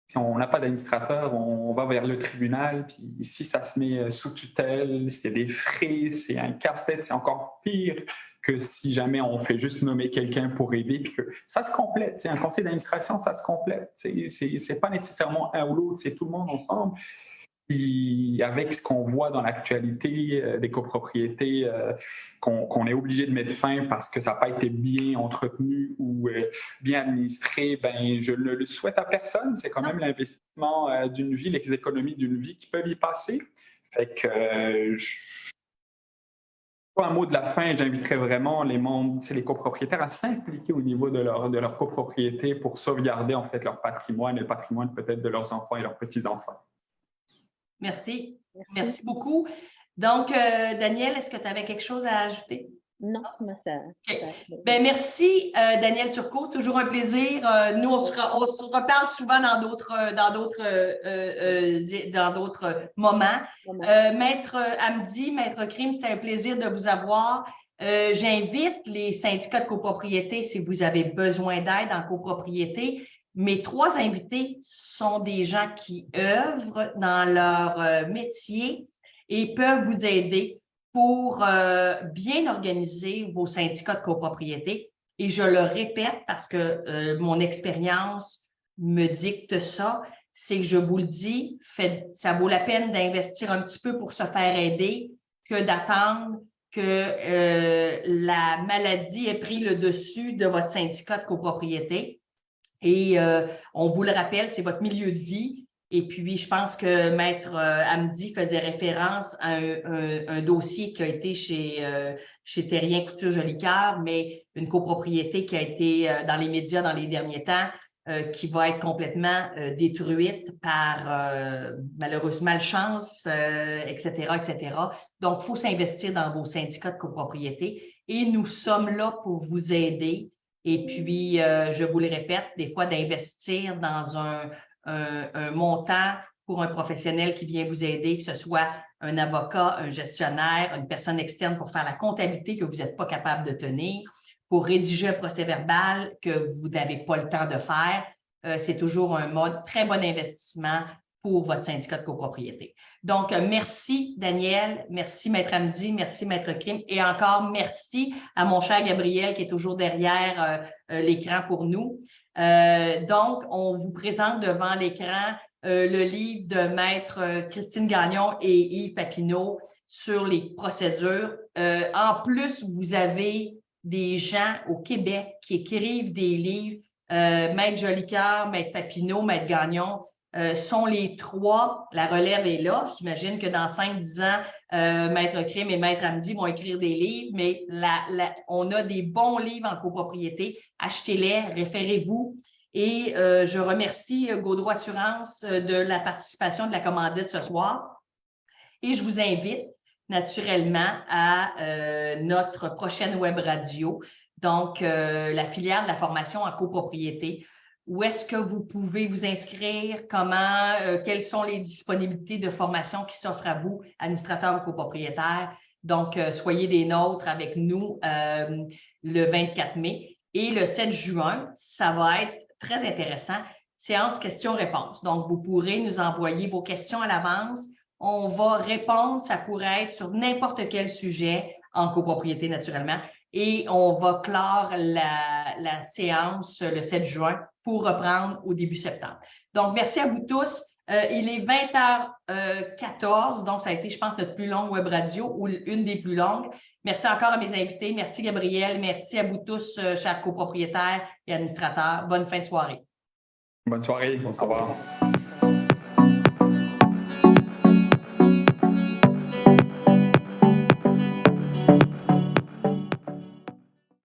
si on n'a pas d'administrateur, on va vers le tribunal, puis si ça se met sous tutelle, c'est des frais, c'est un casse-tête, c'est encore pire que si jamais on fait juste nommer quelqu'un pour aider, puis que ça se complète. Un conseil d'administration, ça se complète. C'est pas nécessairement un ou l'autre, c'est tout le monde ensemble. Puis avec ce qu'on voit dans l'actualité des copropriétés qu'on est obligé de mettre fin parce que ça n'a pas été bien entretenu ou bien administré, ben je ne le souhaite à personne. C'est quand même l'investissement d'une vie, les économies d'une vie qui peuvent y passer. Fait que pour un mot de la fin, j'inviterais vraiment les membres, les copropriétaires à s'impliquer au niveau de leur copropriété pour sauvegarder en fait leur patrimoine et le patrimoine peut-être de leurs enfants et leurs petits-enfants. Merci. Merci beaucoup. Donc, Daniel, est-ce que tu avais quelque chose à ajouter? Non, moi, ça... Okay. Ben, merci, Daniel Turcot. Toujours un plaisir. Nous, on se reparle souvent dans d'autres moments. Maître Hamdi, Maître Crime, c'est un plaisir de vous avoir. J'invite les syndicats de copropriété, si vous avez besoin d'aide en copropriété. Mes 3 invités sont des gens qui œuvrent dans leur métier et peuvent vous aider pour bien organiser vos syndicats de copropriété. Et je le répète parce que mon expérience me dicte ça, c'est que je vous le dis, ça vaut la peine d'investir un petit peu pour se faire aider que d'attendre que la maladie ait pris le dessus de votre syndicat de copropriété. Et on vous le rappelle, c'est votre milieu de vie. Et puis, je pense que Maître Hamdi faisait référence à un dossier qui a été chez Terrien Couture Jolicoeur, mais une copropriété qui a été dans les médias dans les derniers temps, qui va être complètement détruite par malheureuse malchance, etc., etc. Donc, il faut s'investir dans vos syndicats de copropriété et nous sommes là pour vous aider. Et puis, je vous le répète, des fois, d'investir dans un montant pour un professionnel qui vient vous aider, que ce soit un avocat, un gestionnaire, une personne externe pour faire la comptabilité que vous n'êtes pas capable de tenir, pour rédiger un procès-verbal que vous n'avez pas le temps de faire. C'est toujours un très bon investissement pour votre syndicat de copropriété. Donc, merci Daniel, merci Maître Hamdi, merci Maître Crime et encore merci à mon cher Gabriel qui est toujours derrière l'écran pour nous. Donc, on vous présente devant l'écran le livre de Maître Christine Gagnon et Yves Papineau sur les procédures. En plus, vous avez des gens au Québec qui écrivent des livres. Maître Jolicoeur, Maître Papineau, Maître Gagnon sont les 3. La relève est là. J'imagine que dans 5-10 ans, Maître Crime et Maître Hamdi vont écrire des livres, mais on a des bons livres en copropriété. Achetez-les, référez-vous. Et je remercie Gaudreau Assurance de la participation de la commandite ce soir. Et je vous invite naturellement à notre prochaine web radio, donc la filière de la formation en copropriété. Où est-ce que vous pouvez vous inscrire? Comment? Quelles sont les disponibilités de formation qui s'offrent à vous, administrateurs ou copropriétaires? Donc, soyez des nôtres avec nous le 24 mai. Et le 7 juin, ça va être très intéressant, séance questions-réponses. Donc, vous pourrez nous envoyer vos questions à l'avance. On va répondre, ça pourrait être sur n'importe quel sujet, en copropriété naturellement. Et on va clore la séance le 7 juin pour reprendre au début septembre. Donc, merci à vous tous. Il est 20h14, donc ça a été, je pense, notre plus longue web radio ou une des plus longues. Merci encore à mes invités. Merci, Gabriel. Merci à vous tous, chers copropriétaires et administrateurs. Bonne fin de soirée. Bonne soirée. Au revoir.